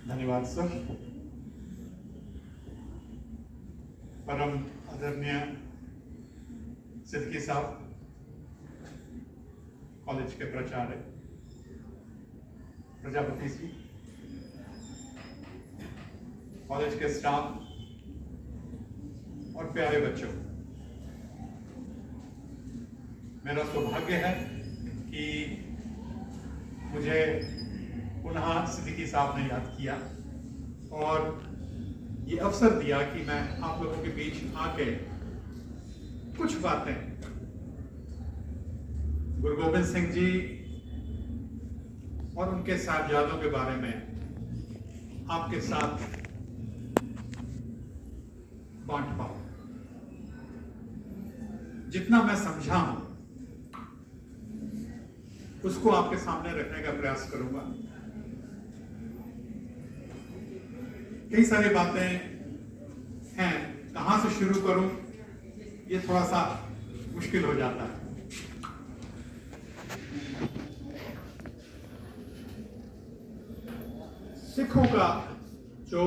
धन्यवाद सर। परम आदरणीय सिद्दीकी साहब, कॉलेज के प्राचार्य प्रजापति जी, कॉलेज के स्टाफ और प्यारे बच्चों, मेरा सौभाग्य है कि मुझे पुनः सिद्दीकी साहब ने याद किया और ये अवसर दिया कि मैं आप लोगों के बीच आके कुछ बातें गुरु गोबिंद सिंह जी और उनके साहबजादों के बारे में आपके साथ बांट पाऊं। जितना मैं समझा हूं उसको आपके सामने रखने का प्रयास करूंगा। कई सारी बातें हैं, कहां से शुरू करूं ये थोड़ा सा मुश्किल हो जाता है। सिखों का जो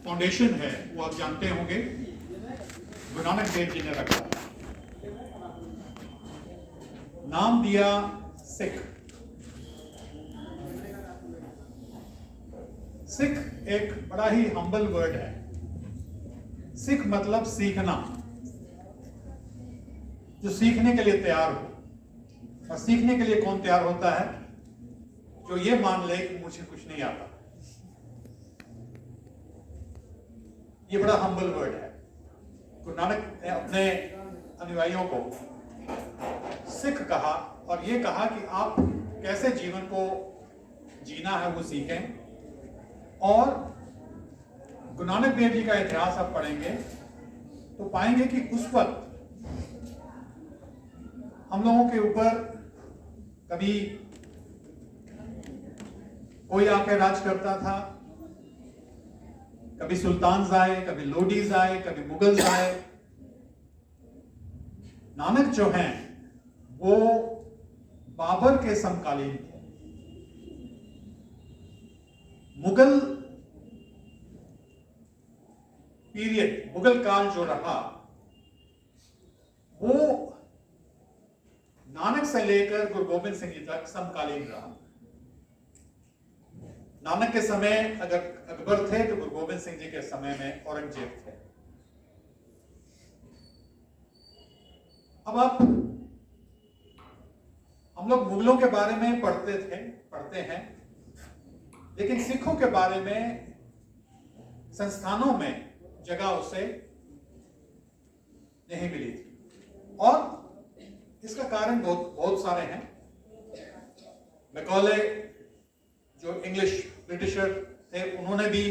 फाउंडेशन है वो आप जानते होंगे, गुरु नानक देव जी ने रखा, नाम दिया सिख। सिख एक बड़ा ही हम्बल वर्ड है। सिख मतलब सीखना, जो सीखने के लिए तैयार हो। और सीखने के लिए कौन तैयार होता है? जो ये मान ले कि मुझे कुछ नहीं आता। ये बड़ा हम्बल वर्ड है। गुरु नानक ने अपने अनुयायियों को सिख कहा और ये कहा कि आप कैसे जीवन को जीना है वो सीखें। और गुरु नानक देव जी का इतिहास आप पढ़ेंगे तो पाएंगे कि उस वक्त हम लोगों के ऊपर कभी कोई आके राज करता था, कभी सुल्तान आए, कभी लोडीज आए, कभी मुगल्स आए। नानक जो हैं वो बाबर के समकालीन थे। मुगल पीरियड, मुगल काल जो रहा वो नानक से लेकर गुरु गोबिंद सिंह जी तक समकालीन रहा। नानक के समय अगर अकबर थे तो गुरु गोबिंद सिंह जी के समय में औरंगजेब थे। अब आप हम लोग मुगलों के बारे में पढ़ते हैं, लेकिन सिखों के बारे में संस्थानों में जगह उसे नहीं मिली थी। और इसका कारण बहुत सारे हैं। मैकॉले जो इंग्लिश ब्रिटिशर थे, उन्होंने भी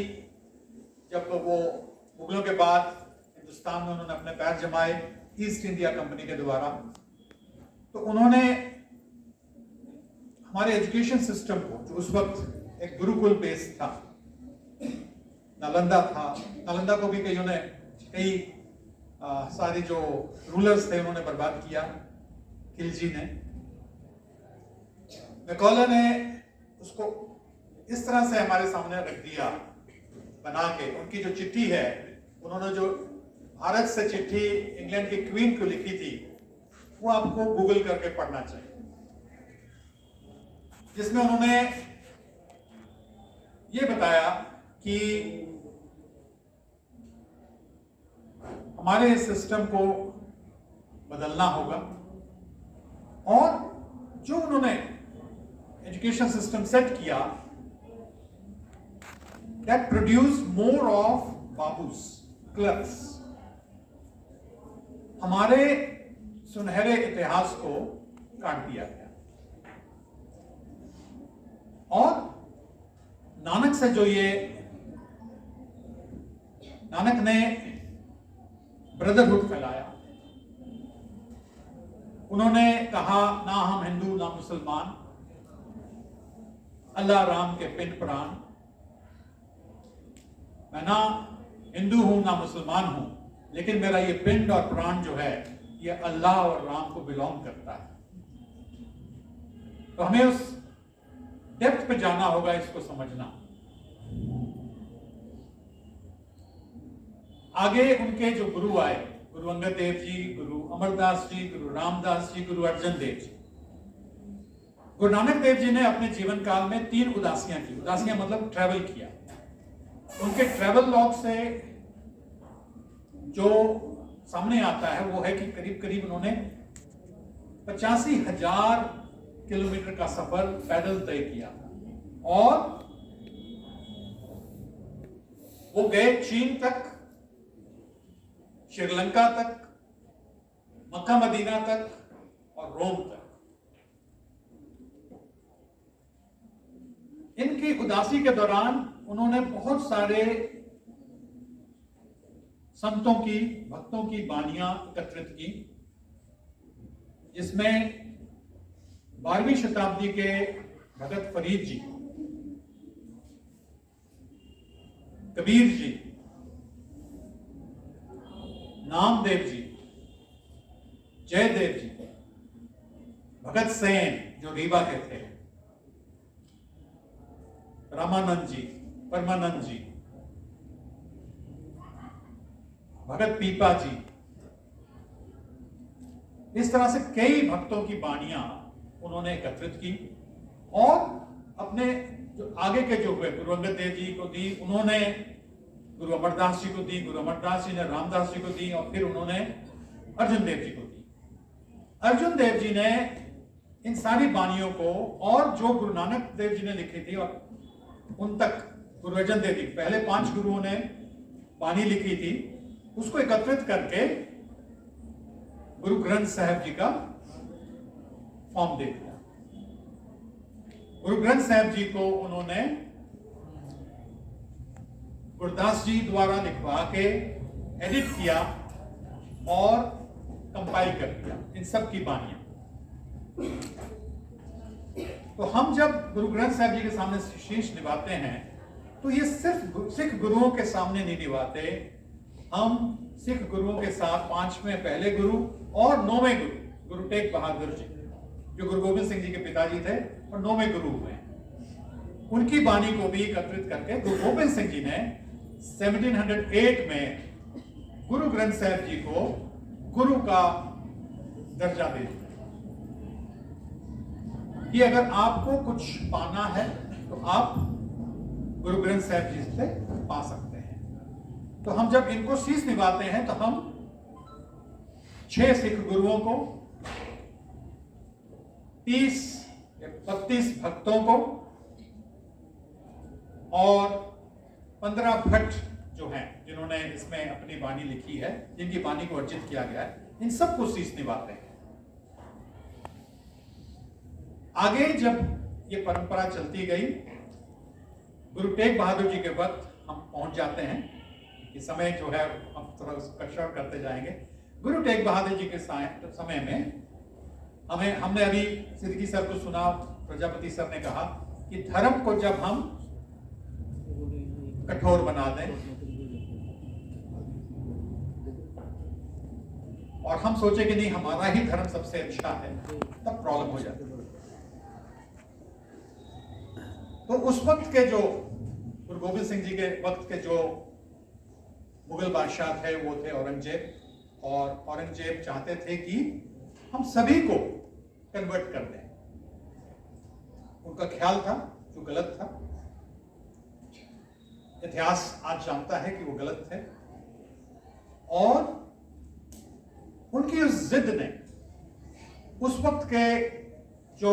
जब वो मुगलों के बाद हिंदुस्तान में उन्होंने अपने पैर जमाए ईस्ट इंडिया कंपनी के द्वारा, तो उन्होंने हमारे एजुकेशन सिस्टम को, जो उस वक्त एक गुरुकुल बेस था, नालंदा था, नालंदा को भी कई सारे जो रूलर्स थे उन्होंने बर्बाद किया, खिलजी ने। मैकॉले ने उसको इस तरह से हमारे सामने रख दिया बना के। उनकी जो चिट्ठी है, उन्होंने जो भारत से चिट्ठी इंग्लैंड की क्वीन को लिखी थी, वो आपको गूगल करके पढ़ना चाहिए, जिसमें उन्होंने ये बताया कि हमारे सिस्टम को बदलना होगा। और जो उन्होंने एजुकेशन सिस्टम सेट किया, that produce more of बाबूस, clerks. हमारे सुनहरे इतिहास को काट दिया गया। और नानक से जो ये नानक ने ब्रदरहुड फैलाया, उन्होंने कहा ना हम हिंदू ना मुसलमान, अल्लाह राम के पिंड प्राण। मैं ना हिंदू हूं ना मुसलमान हूं, लेकिन मेरा ये पिंड और प्राण जो है ये अल्लाह और राम को बिलोंग करता है। तो हमें उस डेप्थ पे जाना होगा इसको समझना। आगे उनके जो गुरु आए, गुरु अंगद देव जी, गुरु अमरदास जी, गुरु रामदास जी, गुरु अर्जन देव जी। गुरु नानक देव जी ने अपने जीवन काल में 3 उदासियां की। उदासियां मतलब ट्रैवल किया। उनके ट्रैवल लॉग से जो सामने आता है वो है कि करीब करीब उन्होंने 85,000 किलोमीटर का सफर पैदल तय किया और वो गए चीन तक, श्रीलंका तक, मक्का मदीना तक और रोम तक। इनकी उदासी के दौरान उन्होंने बहुत सारे संतों की, भक्तों की बानियां एकत्रित की, जिसमें 12वीं शताब्दी के भगत फरीद जी, कबीर जी, नामदेव जी, जयदेव जी, भगत सेन जो रीवा के थे, रामानंद जी, परमानंद जी, भगत पीपा जी, इस तरह से कई भक्तों की बानियां उन्होंने एकत्रित की और अपने जो आगे के जो हुए, गुरु अंगद देव जी को दी, उन्होंने गुरु अमरदास जी को दी, गुरु अमरदास जी ने रामदास जी को दी और फिर उन्होंने अर्जुन देव जी को दी। अर्जुन देव जी ने इन सारी बानियों को और जो गुरु नानक देव जी ने लिखी थी और उन तक गुरु अर्जन देव जी, पहले 5 गुरुओं ने बानी लिखी थी, उसको एकत्रित करके गुरु ग्रंथ साहिब जी का फॉर्म दे दिया। गुरु ग्रंथ साहिब जी को उन्होंने गुरदास जी द्वारा लिखवा के एडिट किया और कंपाइल कर दिया इन सब की बानियां। तो हम जब गुरु ग्रंथ साहिब जी के सामने शीश निभाते हैं तो ये सिर्फ सिख गुरुओं के सामने नहीं निभाते, हम सिख गुरुओं के साथ 5वें पहले गुरु और 9वें गुरु, गुरु तेग बहादुर जी जो गुरु गोविंद सिंह जी के पिताजी थे और 9वें गुरु हुए, उनकी बानी को भी एकत्रित करके गुरु गोविंद सिंह जी ने 1708 में गुरु ग्रंथ साहिब जी को गुरु का दर्जा दे दिया कि अगर आपको कुछ पाना है तो आप गुरु ग्रंथ साहिब जी से पा सकते हैं। तो हम जब इनको शीश निभाते हैं तो हम 6 सिख गुरुओं को, 30 या 32 भक्तों को और 15 भट्ट जो हैं जिन्होंने इसमें अपनी बानी लिखी है, जिनकी बानी को अर्जित किया गया है, इन सबको शीश निभाते हैं। आगे जब ये परंपरा चलती गई, गुरु तेग बहादुर जी के वक्त हम पहुंच जाते हैं। ये समय जो है हम थोड़ा कट शॉर्ट करते जाएंगे। गुरु तेग बहादुर जी के समय में हमने अभी सिद्दीकी सर को सुना, प्रजापति सर ने कहा कि धर्म को जब हम कठोर बना दें और हम सोचे कि नहीं हमारा ही धर्म सबसे अच्छा है, तब प्रॉब्लम हो जाती है। तो उस वक्त के जो गुरु गोविंद सिंह जी के वक्त के जो मुगल बादशाह थे वो थे औरंगजेब, और औरंगजेब चाहते थे कि हम सभी को कन्वर्ट कर दें। उनका ख्याल था जो गलत था, इतिहास आज जानता है कि वो गलत थे, और उनकी उस जिद ने उस वक्त के जो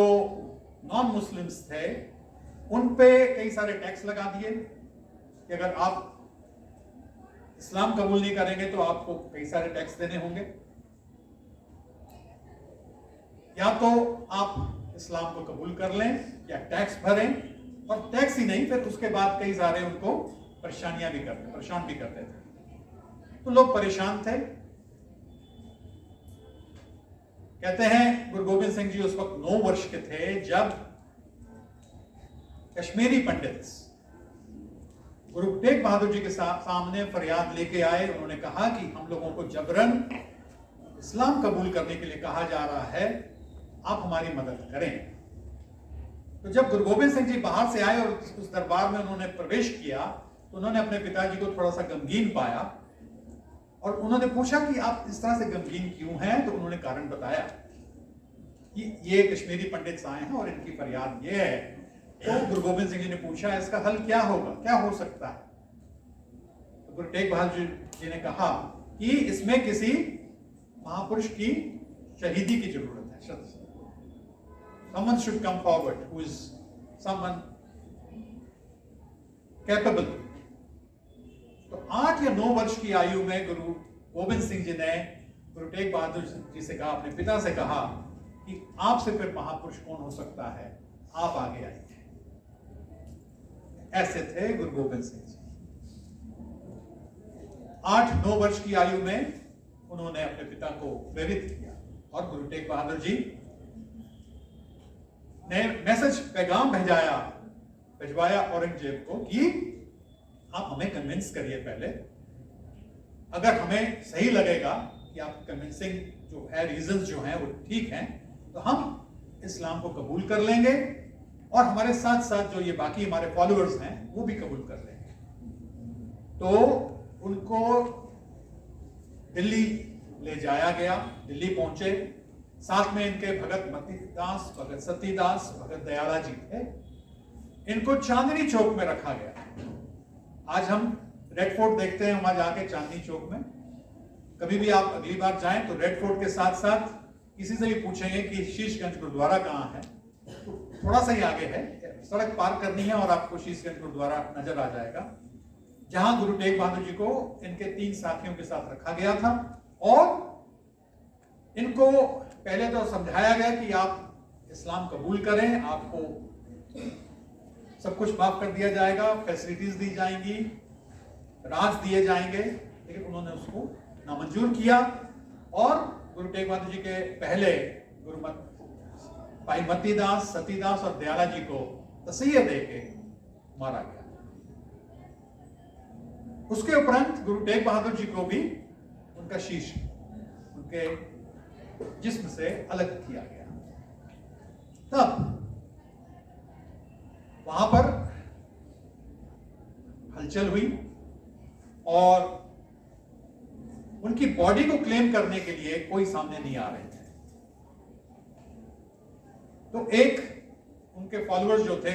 नॉन मुस्लिम्स थे उन पे कई सारे टैक्स लगा दिए कि अगर आप इस्लाम कबूल नहीं करेंगे तो आपको कई सारे टैक्स देने होंगे, या तो आप इस्लाम को कबूल कर लें या टैक्स भरें, और टैक्स ही नहीं फिर उसके बाद कई सारे उनको परेशान भी करते थे। तो लोग परेशान थे। कहते हैं गुरु गोविंद सिंह जी उस वक्त 9 वर्ष के थे जब कश्मीरी पंडित गुरु तेग बहादुर जी के सामने फरियाद लेके आए। उन्होंने कहा कि हम लोगों को जबरन इस्लाम कबूल करने के लिए कहा जा रहा है, आप हमारी मदद करें। तो जब गुरु गोबिंद सिंह जी बाहर से आए और उस दरबार में उन्होंने प्रवेश किया तो उन्होंने अपने पिताजी को थोड़ा सा गमगीन पाया और उन्होंने पूछा कि आप इस तरह से गमगीन क्यों हैं। तो उन्होंने कारण बताया कि ये कश्मीरी पंडित आए हैं और इनकी फरियाद ये है। तो गुरु गोबिंद सिंह जी ने पूछा इसका हल क्या होगा, क्या हो सकता है। तो गुरु तेग बहादुर जी ने कहा कि इसमें किसी महापुरुष की शहीदी की जरूरत है। Someone should come forward who is someone capable. तो 8 या 9 वर्ष की आयु में गुरु गोबिंद सिंह जी ने गुरु तेग बहादुर जी से कहा, अपने पिता से कहा कि आपसे फिर महापुरुष कौन हो सकता है, आप आगे आइए। ऐसे थे गुरु गोबिंद सिंह जी। 8-9 वर्ष की आयु में उन्होंने अपने पिता को प्रेरित किया और गुरु तेग बहादुर जी ने मैसेज पैगाम भिजवाया औरंगजेब को कि आप हमें कन्विंस करिए पहले, अगर हमें सही लगेगा कि आप कन्विंसिंग जो है, रीजंस जो हैं वो ठीक हैं, तो हम इस्लाम को कबूल कर लेंगे और हमारे साथ साथ जो ये बाकी हमारे फॉलोअर्स हैं वो भी कबूल कर लेंगे। तो उनको दिल्ली ले जाया गया, दिल्ली पहुंचे। साथ में इनके भगत मतीदास, भगत सतीदास, भगत दयाला जी थे। इनको चांदनी चौक में रखा गया। आज हम रेड फोर्ट देखते हैं, वहां जाके चांदनी चौक में कभी भी आप अगली बार जाएं तो रेड फोर्ट के साथ साथ किसी से भी पूछेंगे कि शीशगंज गुरुद्वारा कहाँ है, तो थोड़ा सा ही आगे है, सड़क पार करनी है और आपको शीशगंज गुरुद्वारा नजर आ जाएगा, जहां गुरु तेग बहादुर जी को इनके 3 साथियों के साथ रखा गया था। और इनको पहले तो समझाया गया कि आप इस्लाम कबूल करें, आपको सब कुछ माफ कर दिया जाएगा, फैसिलिटीज दी जाएंगी, राज दिए जाएंगे, लेकिन उन्होंने उसको नामंजूर किया और गुरु तेग बहादुर जी के पहले भाई मतीदास, सतीदास और दयाला जी को तसीहे देके मारा गया। उसके उपरांत गुरु तेग बहादुर जी को भी उनका शीश उनके जिस्म से अलग किया गया। तब वहां पर हलचल हुई और उनकी बॉडी को क्लेम करने के लिए कोई सामने नहीं आ रहे थे। तो एक उनके फॉलोअर्स जो थे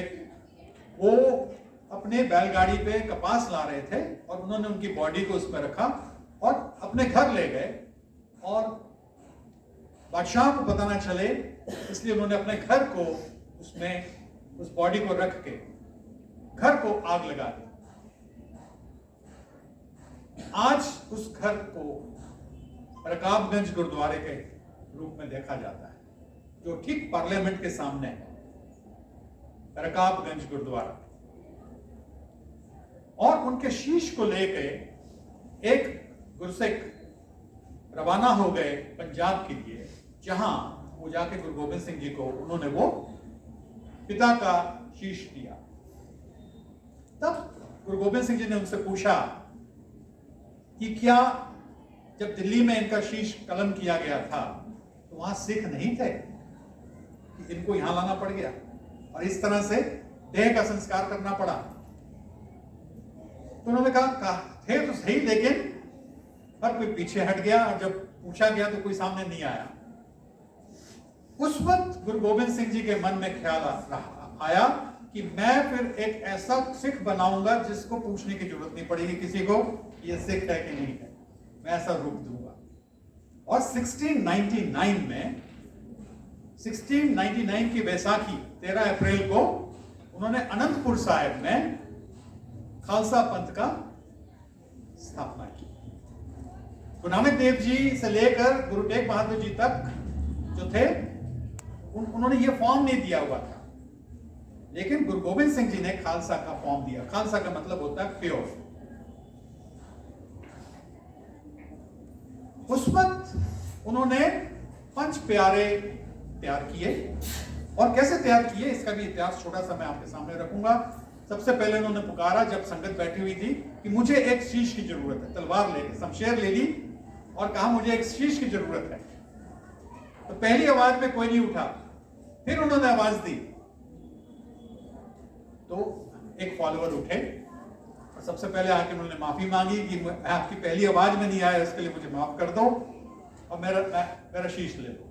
वो अपने बैलगाड़ी पे कपास ला रहे थे और उन्होंने उनकी बॉडी को उसमें रखा और अपने घर ले गए और बादशाह को पता ना चले, इसलिए उन्होंने अपने घर को उसमें उस बॉडी को रख के घर को आग लगा दी। आज उस घर को रकाबगंज गुरुद्वारे के रूप में देखा जाता है, जो ठीक पार्लियामेंट के सामने है, रकाबगंज गुरुद्वारा। और उनके शीश को लेके एक गुरसिख रवाना हो गए पंजाब के लिए, जहां वो जाके गुरु गोबिंद सिंह जी को उन्होंने वो पिता का शीश दिया। तब गुरु गोबिंद सिंह जी ने उनसे पूछा कि क्या जब दिल्ली में इनका शीश कलम किया गया था तो वहां सिख नहीं थे कि इनको यहां लाना पड़ गया और इस तरह से देह का संस्कार करना पड़ा। तो उन्होंने कहा थे तो सही, लेकिन हर कोई पीछे हट गया और जब पूछा गया तो कोई सामने नहीं आया। उस वक्त गुरु गोबिंद सिंह जी के मन में ख्याल आया कि मैं फिर एक ऐसा सिख बनाऊंगा जिसको पूछने की जरूरत नहीं पड़ेगी किसी को ये सिख है कि नहीं है, मैं ऐसा रूप दूंगा। और 1699 की बैसाखी 13 अप्रैल को उन्होंने अनंतपुर साहिब में खालसा पंथ का स्थापना की। गुरु नानक देव जी से लेकर गुरु तेग बहादुर जी तक जो थे उन्होंने ये फॉर्म नहीं दिया हुआ था, लेकिन गुरु गोबिंद सिंह जी ने खालसा का फॉर्म दिया। खालसा का मतलब होता है प्योर। उस वक्त उन्होंने 5 प्यारे तैयार किए और कैसे तैयार किए इसका भी इतिहास छोटा सा मैं आपके सामने रखूंगा। सबसे पहले उन्होंने पुकारा जब संगत बैठी हुई थी कि मुझे एक शीश की जरूरत है। तलवार ले ली, शमशेर ले ली और कहा मुझे एक शीश की जरूरत है। तो पहली आवाज में कोई नहीं उठा, फिर उन्होंने आवाज दी तो एक फॉलोअर उठे और सबसे पहले आके उन्होंने माफी मांगी कि मैं आपकी पहली आवाज में नहीं आया, इसके लिए मुझे माफ कर दो और मेरा शीश ले लो।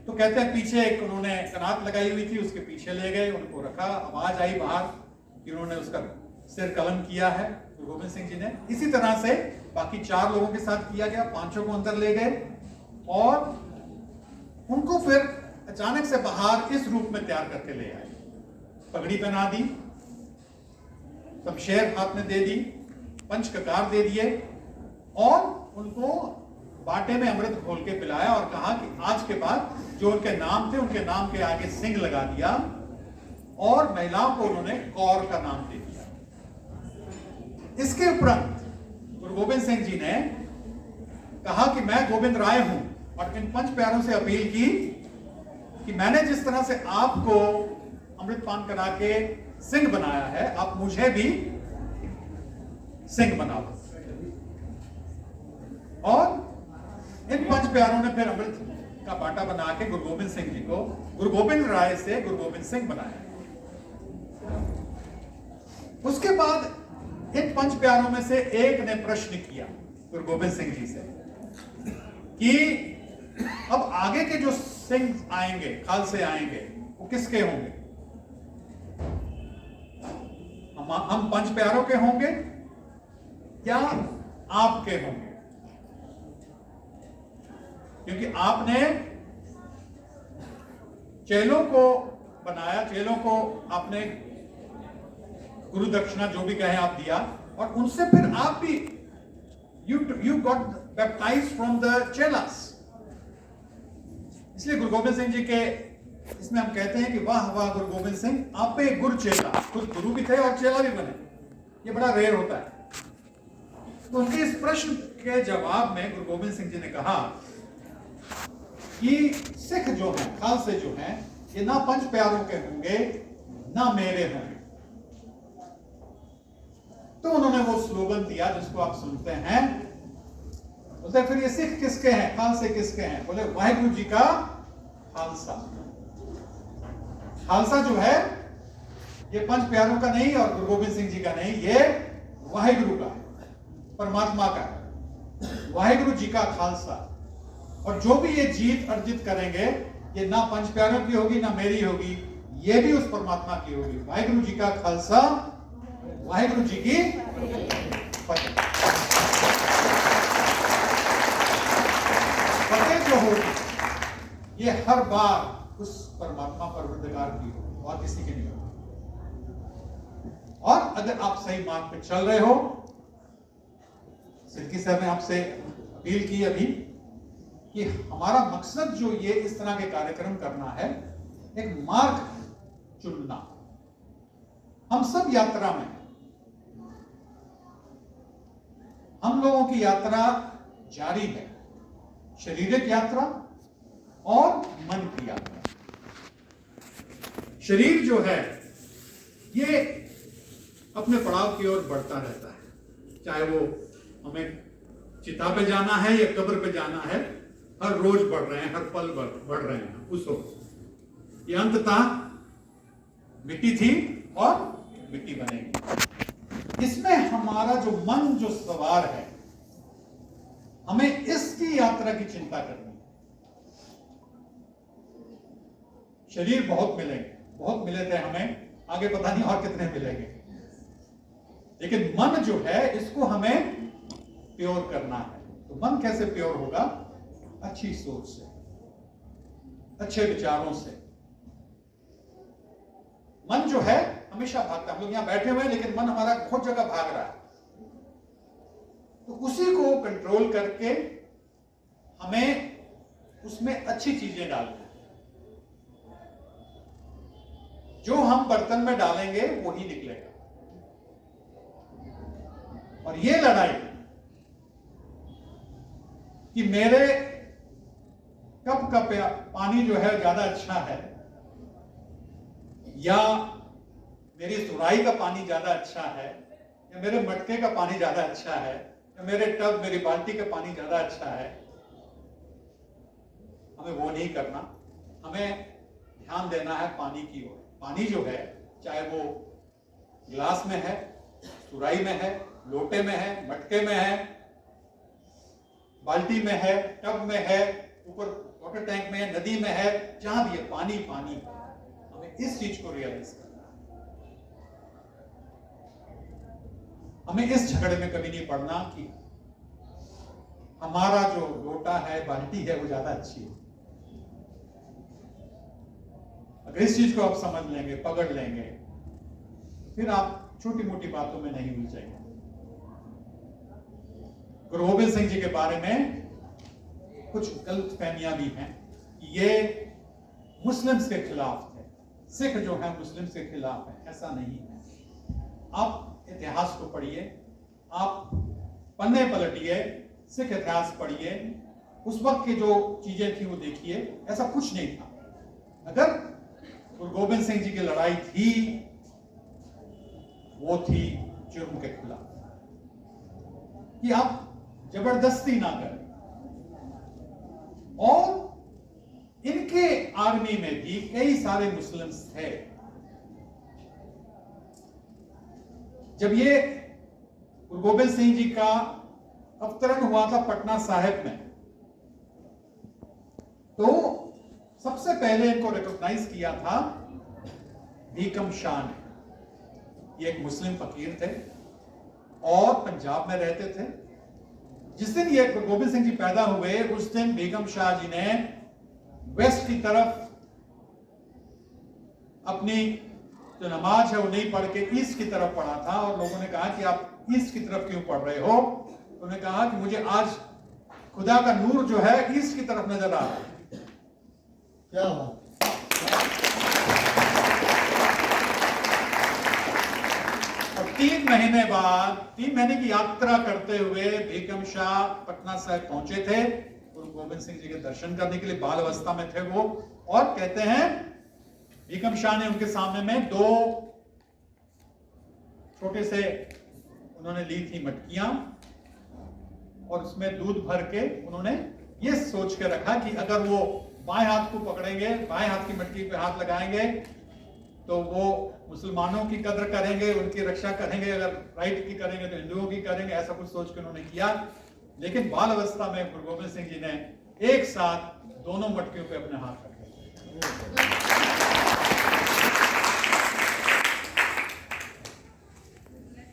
तो कहते हैं पीछे एक उन्होंने कनात लगाई हुई थी, उसके पीछे ले गए, उनको रखा, आवाज आई बाहर कि उन्होंने उसका सिर कलम किया है गुरु गोबिंद सिंह जी ने। इसी तरह से बाकी 4 लोगों के साथ किया गया, 5 को अंदर ले गए और उनको फिर अचानक से बाहर इस रूप में तैयार करके ले आए। पगड़ी पहना दी, शमशेर हाथ में दे दी, पंच ककार दे दिए और उनको बाटे में अमृत घोल के पिलाया और कहा कि आज के बाद जो उनके नाम थे उनके नाम के आगे सिंह लगा दिया और महिलाओं को उन्होंने कौर का नाम दे दिया। इसके उपरांत गुरु गोबिंद सिंह जी ने कहा कि मैं गोविंद राय हूं और इन 5 प्यारों से अपील की कि मैंने जिस तरह से आपको अमृतपान करा के सिंह बनाया है, आप मुझे भी सिंह बनाओ। और इन 5 प्यारों ने फिर अमृत का बाटा बना के गुरु गोबिंद सिंह जी को गुरु गोबिंद राय से गुरु गोबिंद सिंह बनाया। उसके बाद इन 5 प्यारों में से एक ने प्रश्न किया गुरु गोबिंद सिंह जी से कि अब आगे के जो सिंह आएंगे, खालसे आएंगे, वो किसके होंगे? हम 5 प्यारों के होंगे या आपके होंगे? क्योंकि आपने चेलों को बनाया, चेलों को आपने गुरु दक्षिणा जो भी कहे आप दिया और उनसे फिर आप भी you got baptized from the chelas। इसलिए गुरु गोबिंद सिंह जी के इसमें हम कहते हैं कि वाह वाह गुरु गोबिंद सिंह, आप पे गुरु चेला, खुद गुरु भी थे और चेला भी बने। ये बड़ा रेयर होता है। तो उनके इस प्रश्न के जवाब में गुरु गोबिंद सिंह जी ने कहा कि सिख जो हैं, खालसे जो हैं, ये ना 5 प्यारों के होंगे ना मेरे होंगे। तो उन्होंने वो स्लोगन दिया जिसको आप सुनते हैं, बोलते फिर ये सिख किसके हैं, खालसे किसके हैं? बोले वाहिगुरु जी का खालसा। खालसा जो है ये 5 प्यारों का नहीं और गुरु गोबिंद सिंह जी का नहीं, ये वाहिगुरु का, परमात्मा का, वाहिगुरु जी का खालसा। और जो भी ये जीत अर्जित करेंगे ये ना 5 प्यारों की होगी ना मेरी होगी, ये भी उस परमात्मा की होगी। वाहिगुरु जी का खालसा, वाहिगुरु जी की फतेह। फतेह जो होगी ये हर बार उस परमात्मा परवरदिगार की होगी और किसी की नहीं होगी। और अगर आप सही मार्ग पे चल रहे हो, सिद्दकी साहब ने आपसे अपील की अभी कि हमारा मकसद जो ये इस तरह के कार्यक्रम करना है, एक मार्ग चुनना। हम सब यात्रा में, हम लोगों की यात्रा जारी है, शारीरिक यात्रा और मन की यात्रा। शरीर जो है ये अपने पड़ाव की ओर बढ़ता रहता है, चाहे वो हमें चिता पे जाना है या कब्र पे जाना है, हर रोज बढ़ रहे हैं, हर पल बढ़ रहे हैं। उस वक्त ये अंततः मिट्टी थी और मिट्टी बनेगी। इसमें हमारा जो मन जो सवार है, हमें इसकी यात्रा की चिंता करनी है। शरीर बहुत मिलेंगे, बहुत मिले थे हमें, आगे पता नहीं और कितने मिलेंगे, लेकिन मन जो है इसको हमें प्योर करना है। तो मन कैसे प्योर होगा? अच्छी सोच से, अच्छे विचारों से। मन जो है हमेशा भागता है, हम लोग यहां बैठे हुए हैं लेकिन मन हमारा बहुत जगह भाग रहा है। तो उसी को कंट्रोल करके हमें उसमें अच्छी चीजें डालनी है। जो हम बर्तन में डालेंगे वो ही निकलेगा। और ये लड़ाई कि मेरे कप का पानी जो है ज्यादा अच्छा है या मेरी सुराही का पानी ज्यादा अच्छा है या मेरे मटके का पानी ज्यादा अच्छा है या मेरे टब, मेरी बाल्टी का पानी ज्यादा अच्छा है, हमें वो नहीं करना। हमें ध्यान देना है पानी की ओर। पानी जो है, चाहे वो गिलास में है, सुराई में है, लोटे में है, मटके में है, बाल्टी में है, टब में है, ऊपर वाटर टैंक में है, नदी में है, जहां भी है पानी पानी। हमें इस चीज को रियलाइज करना है। हमें इस झगड़े में कभी नहीं पड़ना कि हमारा जो लोटा है, बाल्टी है, वो ज्यादा अच्छी है। अगर इस चीज को आप समझ लेंगे, पकड़ लेंगे, फिर आप छोटी मोटी बातों में नहीं उलझेंगे। गुरु गोबिंद सिंह जी के बारे में कुछ गलतफहमियां भी हैं कि ये मुस्लिम्स के खिलाफ थे, सिख जो है मुस्लिम्स के खिलाफ है, ऐसा नहीं है। आप इतिहास को पढ़िए, आप पन्ने पलटिए, सिख इतिहास पढ़िए, उस वक्त की जो चीजें थी वो देखिए, ऐसा कुछ नहीं था। अगर गुरु गोबिंद सिंह जी की लड़ाई थी, वो थी जुर्म के खिलाफ, कि आप जबरदस्ती ना करें। और इनके आर्मी में भी कई सारे मुस्लिम्स थे। जब ये गुरु गोबिंद सिंह जी का अवतरण हुआ था पटना साहिब में, तो सबसे पहले इनको रिकॉग्नाइज किया था भीकम शाह ने। ये एक मुस्लिम फकीर थे और पंजाब में रहते थे। जिस दिन ये गुरु गोबिंद सिंह जी पैदा हुए, उस दिन बेगम शाह जी ने वेस्ट की तरफ अपनी जो नमाज है वो नहीं पढ़ के ईस्ट की तरफ पढ़ा था। और लोगों ने कहा कि आप ईस्ट की तरफ क्यों पढ़ रहे हो? उन्होंने कहा कि मुझे आज खुदा का नूर जो है ईस्ट की तरफ नजर आ रहा है। क्या बात। और 3 महीने बाद, 3 महीने की यात्रा करते हुए बेगम शाह पटना साहिब पहुंचे थे गुरु गोबिंद सिंह जी के दर्शन करने के लिए। बाल अवस्था में थे वो, और कहते हैं बेगम शाह ने उनके सामने में 2 छोटे से उन्होंने ली थी मटकियां, और उसमें दूध भर के उन्होंने ये सोच के रखा कि अगर वो बाएं हाथ को पकड़ेंगे, बाएं हाथ की मटकी पे हाथ लगाएंगे, तो वो मुसलमानों की कद्र करेंगे, उनकी रक्षा करेंगे। अगर राइट की करेंगे तो हिंदुओं की करेंगे। ऐसा कुछ सोच के उन्होंने किया। लेकिन बाल अवस्था में गुरु गोबिंद सिंह जी ने एक साथ दोनों मटकियों पे अपने हाथ रखे।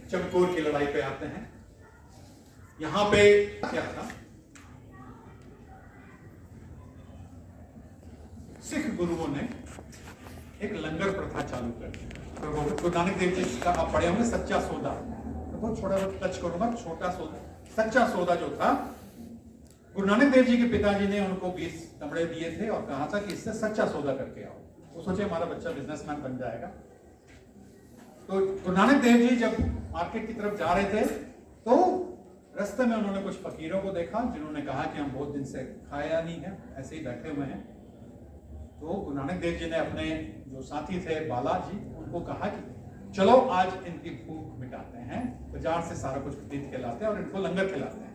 चमकौर की लड़ाई पे आते हैं। यहां पे क्या था, सिख गुरुओं ने एक लंगर प्रथा चालू कर दी। तो गुरु नानक देव जी का आप पढ़े होंगे सच्चा सौदा, तो बहुत छोटा टच करूंगा। छोटा सौदा, सच्चा सौदा जो था, गुरु नानक देव जी के पिताजी ने उनको 20 तमड़े दिए थे और कहा था कि इससे सच्चा सौदा करके आओ। वो सोचे हमारा बच्चा बिजनेसमैन बन जाएगा। तो गुरु नानक देव जी जब मार्केट की तरफ जा रहे थे, तो रास्ते में उन्होंने कुछ फकीरों को देखा जिन्होंने कहा कि हम बहुत दिन से खाया नहीं है, ऐसे ही बैठे हुए हैं। तो गुरु नानक देव जी ने अपने जो साथी थे बालाजी, उनको कहा कि चलो आज इनकी भूख मिटाते हैं, बाजार से सारा कुछ खरीद के लाते हैं और इनको लंगर खिलाते हैं।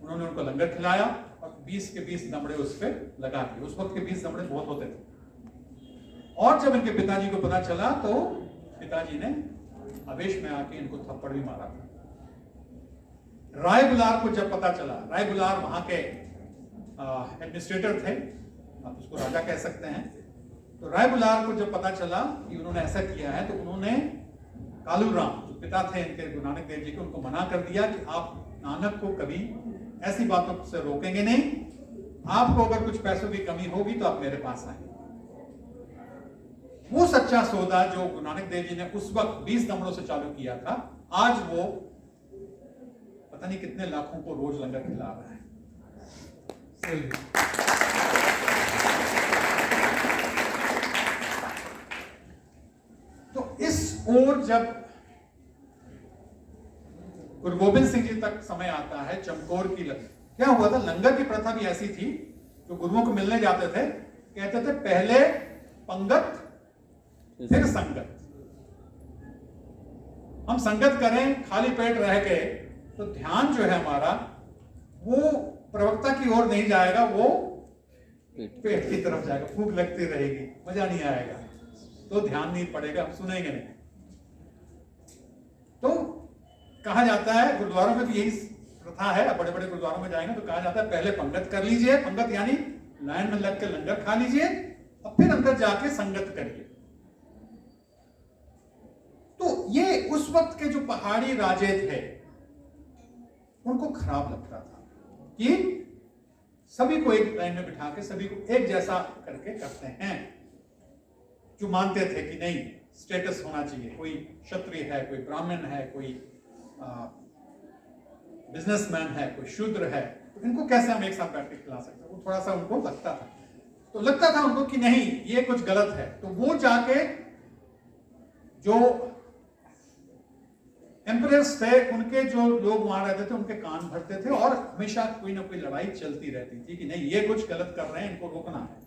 उन्होंने उनको लंगर खिलाया और 20 के 20 दमड़े उस पर लगा दिए। उस वक्त के 20 दमड़े बहुत होते थे। और जब इनके पिताजी को पता चला, तो पिताजी ने आवेश में आके इनको थप्पड़ भी मारा था। राय बुलार को जब पता चला, राय बुलार वहां के एडमिनिस्ट्रेटर थे, आप उसको राजा कह सकते हैं। तो राय बुलार को जब पता चला कि उन्होंने ऐसा किया है, तो उन्होंने कालूराम जो पिता थे इनके गुरु नानक देव जी को, उनको मना कर दिया कि आप नानक को कभी ऐसी बातों से रोकेंगे नहीं। आपको अगर कुछ पैसों की कमी होगी तो आप मेरे पास आएंगे। वो सच्चा सौदा जो गुरु नानक देव जी ने उस वक्त 20 दमड़ों से चालू किया था, आज वो पता नहीं कितने लाखों को रोज लंगर खिला रहा है। तो इस ओर जब गुरु गोबिंद सिंह जी तक समय आता है, चमकौर की क्या हुआ था, लंगर की प्रथा भी ऐसी थी। जो गुरुओं को मिलने जाते थे, कहते थे पहले पंगत फिर संगत। हम संगत करें खाली पेट रह के, तो ध्यान जो है हमारा वो प्रवक्ता की ओर नहीं जाएगा, वो पेट की तरफ जाएगा। भूख लगती रहेगी, मजा नहीं आएगा, तो ध्यान नहीं पड़ेगा, हम सुनेंगे नहीं। तो कहा जाता है, गुरुद्वारों में भी यही प्रथा है, बड़े बड़े गुरुद्वारों में जाएंगे तो कहा जाता है पहले पंगत कर लीजिए, पंगत यानी लाइन में लग के लंगर खा लीजिए और फिर अंदर जाके संगत करिए। तो ये उस वक्त के जो पहाड़ी राजे थे उनको खराब लगता था कि सभी को एक लाइन में बिठा के सभी को एक जैसा करके करते हैं। जो मानते थे कि नहीं, स्टेटस होना चाहिए, कोई क्षत्रिय है, कोई ब्राह्मण है, कोई बिजनेसमैन है, कोई शूद्र है, तो इनको कैसे हम एक साथ बैठ के खिला सकते हैं, वो थोड़ा सा उनको लगता था। तो लगता था उनको कि नहीं, ये कुछ गलत है। तो वो जाके जो एम्परर्स थे उनके जो लोग वहां रहते थे उनके कान भरते थे और हमेशा कोई ना कोई लड़ाई चलती रहती थी कि नहीं, ये कुछ गलत कर रहे हैं, इनको रोकना है।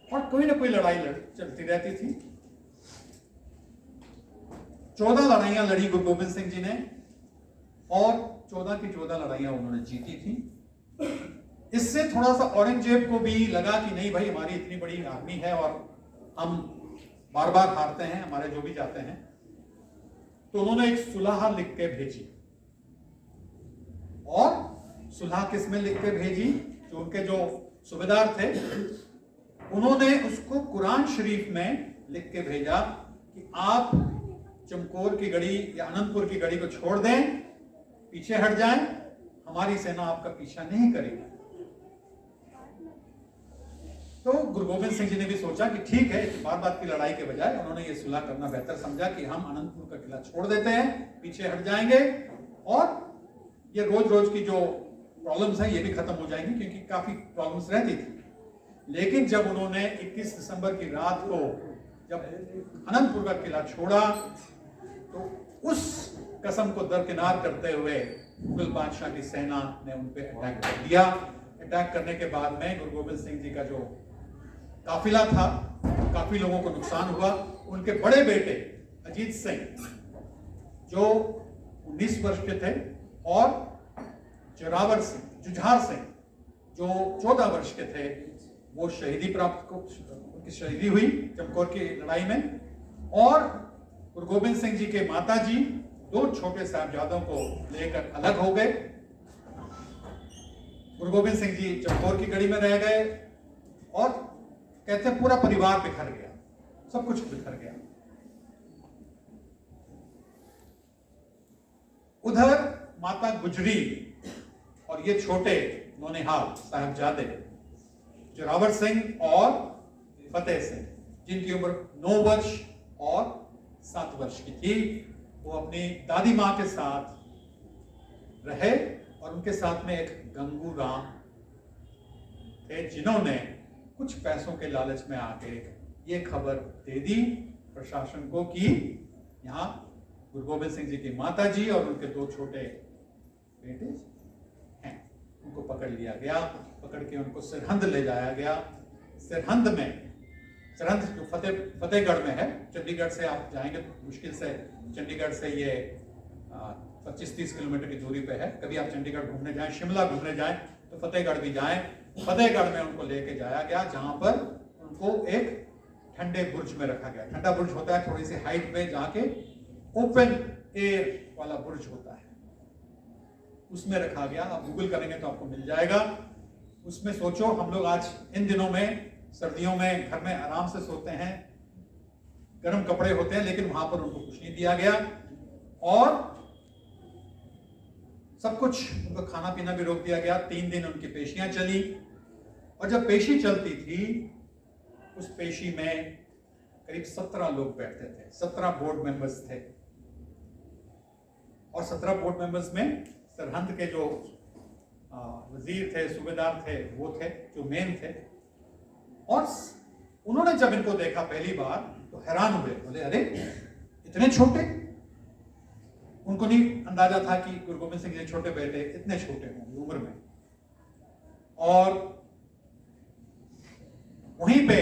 और कोई ना कोई लड़ाई चलती रहती थी। 14 लड़ाइयां लड़ी गुरु गोबिंद सिंह जी ने और 14 की 14 लड़ाइयां उन्होंने जीती थी। इससे थोड़ा सा औरंगजेब को भी लगा कि नहीं भाई, हमारी इतनी बड़ी आर्मी है और हम बार बार हारते हैं, हमारे जो भी जाते हैं। तो उन्होंने एक सुलह लिख के भेजी। और सुलह किसमें लिख के भेजी? जो उनके जो सूबेदार थे उन्होंने उसको कुरान शरीफ में लिख के भेजा कि आप चमकौर की गढ़ी या अनंतपुर की गढ़ी को छोड़ दें, पीछे हट जाएं, हमारी सेना आपका पीछा नहीं करेगी। तो गुरु गोबिंद सिंह जी ने भी सोचा कि ठीक है, बार बार की लड़ाई के बजाय उन्होंने ये सुलह करना बेहतर समझा कि हम अनंतपुर का किला छोड़ देते हैं, पीछे हट जाएंगे और ये रोज रोज की जो प्रॉब्लम्स हैं ये भी खत्म हो जाएंगी, क्योंकि काफी प्रॉब्लम्स रहती थी। लेकिन जब उन्होंने 21 दिसंबर की रात को जब अनंतपुर का किला छोड़ा तो उस कसम को दरकिनार करते हुए मुगल बादशाह की सेना ने उन पे अटैक कर दिया। अटैक करने के बाद में गुरु गोबिंद सिंह जी का जो काफिला था, काफी लोगों को नुकसान हुआ। उनके बड़े बेटे अजीत सिंह जो 19 वर्ष के थे और जोरावर सिंह, जुझार सिंह जो 14 वर्ष के थे, वो शहीदी प्राप्त को उनकी शहीदी हुई चमकौर की लड़ाई में। और गुरु गोबिंद सिंह जी के माता जी 2 छोटे साहबजादों को लेकर अलग हो गए। गुरु गोबिंद सिंह जी चमकौर की गढ़ी में रह गए और कहते हैं पूरा परिवार बिखर गया, सब कुछ बिखर गया। उधर माता गुजरी और ये छोटे नौनिहाल साहबजादे जोरावर सिंह और फतेह सिंह, जिनकी उम्र 9 वर्ष और 7 वर्ष की थी, वो अपनी दादी मां के साथ रहे और उनके साथ में एक गंगू राम थे, जिन्होंने कुछ पैसों के लालच में आके ये खबर दे दी प्रशासन को कि यहाँ गुरु गोबिंद सिंह जी की माता जी और उनके 2 छोटे बेटे हैं। उनको पकड़ लिया गया, पकड़ के उनको सरहंद ले जाया गया। सरहंद जो फतेहगढ़ में है, चंडीगढ़ से आप जाएंगे मुश्किल से, चंडीगढ़ से ये 25-30 किलोमीटर की दूरी पे है। कभी आप चंडीगढ़ घूमने जाएं, शिमला घूमने जाएं तो फतेहगढ़ भी जाएं। फतेहगढ़ में उनको लेके जाया गया, जहां पर उनको एक ठंडे बुर्ज में रखा गया। ठंडा बुर्ज होता है थोड़ी सी हाइट पे जाके, ओपन एयर वाला बुर्ज होता है, उसमें रखा गया। आप गूगल करेंगे तो आपको मिल जाएगा। उसमें सोचो, हम लोग आज इन दिनों में सर्दियों में घर में आराम से सोते हैं, गर्म कपड़े होते हैं, लेकिन वहां पर उनको कुछ नहीं दिया गया और सब कुछ, उनका खाना पीना भी रोक दिया गया। 3 दिन उनकी पेशियां चली और जब पेशी चलती थी उस पेशी में करीब 17 लोग बैठते थे, 17 बोर्ड मेंबर्स थे और 17 बोर्ड मेंबर्स में सरहंद के जो वजीर थे, सूबेदार थे, वो थे जो मेन थे। और उन्होंने जब इनको देखा पहली बार तो हैरान हुए, बोले अरे इतने छोटे। उनको नहीं अंदाजा था कि गुरु गोबिंद सिंह जी छोटे बेटे इतने छोटे होंगे उम्र में। और वहीं पे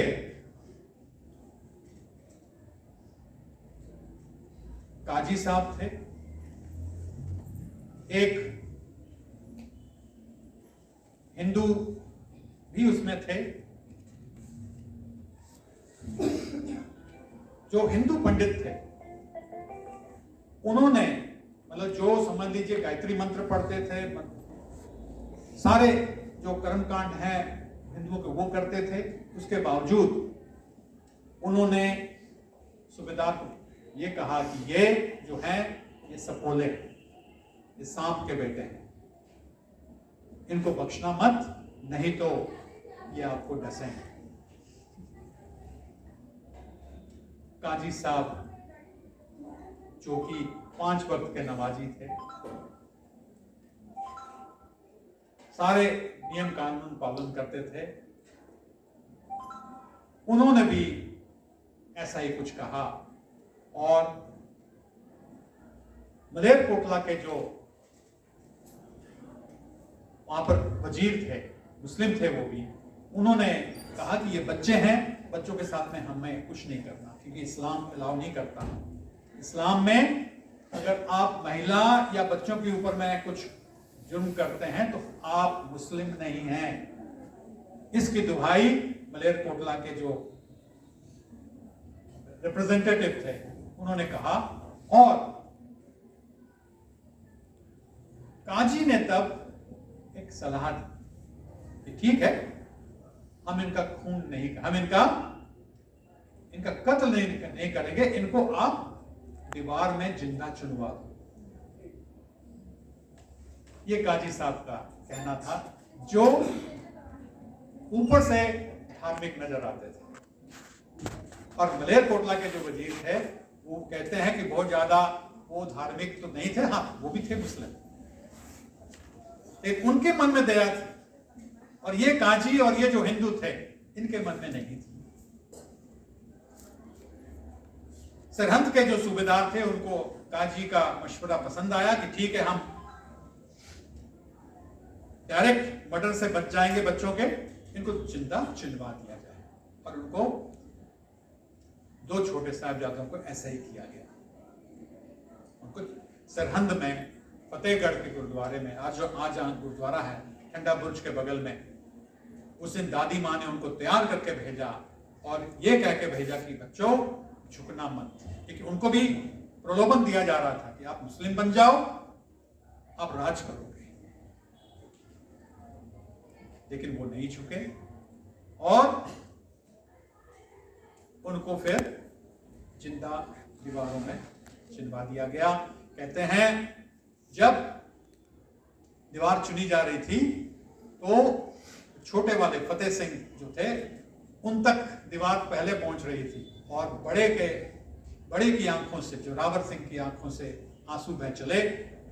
काजी साहब थे, एक हिंदू भी उसमें थे। जो हिंदू पंडित थे उन्होंने मतलब जो समझ लीजिए गायत्री मंत्र पढ़ते थे, सारे जो कर्मकांड हैं हिंदुओं के वो करते थे, उसके बावजूद उन्होंने सूबेदार को ये कहा कि ये जो है ये सपोले, ये सांप के बेटे हैं, इनको बख्शना मत, नहीं तो ये आपको डसेंगे। काजी साहब जो कि 5 वक्त के नमाजी थे, सारे नियम कानून पालन करते थे, उन्होंने भी ऐसा ही कुछ कहा। और मलेरकोटला के जो वहां पर वजीर थे, मुस्लिम थे वो भी, उन्होंने कहा कि ये बच्चे हैं, बच्चों के साथ में हमें कुछ नहीं करना, क्योंकि इस्लाम अलाउ नहीं करता। इस्लाम में अगर आप महिला या बच्चों के ऊपर में कुछ जुर्म करते हैं तो आप मुस्लिम नहीं हैं। इसकी दुहाई मलेरकोटला के जो रिप्रेजेंटेटिव थे उन्होंने कहा, और काजी ने तब एक सलाह दी कि ठीक है, हम इनका खून नहीं, हम इनका कत्ल नहीं करेंगे, इनको आप दीवार में जिंदा चुनवा दो। ये काजी साहब का कहना था, जो ऊपर से धार्मिक नजर आते थे। और मलेरकोटला के जो वजीर थे वो कहते हैं कि बहुत ज्यादा वो धार्मिक तो नहीं थे, हाँ वो भी थे मुस्लिम, एक उनके मन में दया थी, और ये काजी और ये जो हिंदू थे इनके मन में नहीं थी। सरहंद के जो सूबेदार थे उनको काजी का मशवरा पसंद आया कि ठीक है, हम डायरेक्ट मर्डर से बच जाएंगे बच्चों के, इनको जिंदा चिनवा दिया जाए। और उनको 2 छोटे साहिबजादों को ऐसा ही किया गया। उनको सरहंद में फतेहगढ़ के गुरुद्वारे में, आज जहां गुरुद्वारा है ठंडा बुर्ज के बगल में, उस दिन दादी माँ ने उनको तैयार करके भेजा और ये कह के भेजा कि बच्चों झुकना मत, क्योंकि उनको भी प्रलोभन दिया जा रहा था कि आप मुस्लिम बन जाओ, आप राज करोगे। लेकिन वो नहीं झुके और उनको फिर जिंदा दीवारों में चिनवा दिया गया। कहते हैं जब दीवार चुनी जा रही थी तो छोटे वाले फतेह सिंह जो थे उन तक दीवार पहले पहुंच रही थी, और बड़े की आंखों से, जोरावर सिंह की आंखों से आंसू बह चले।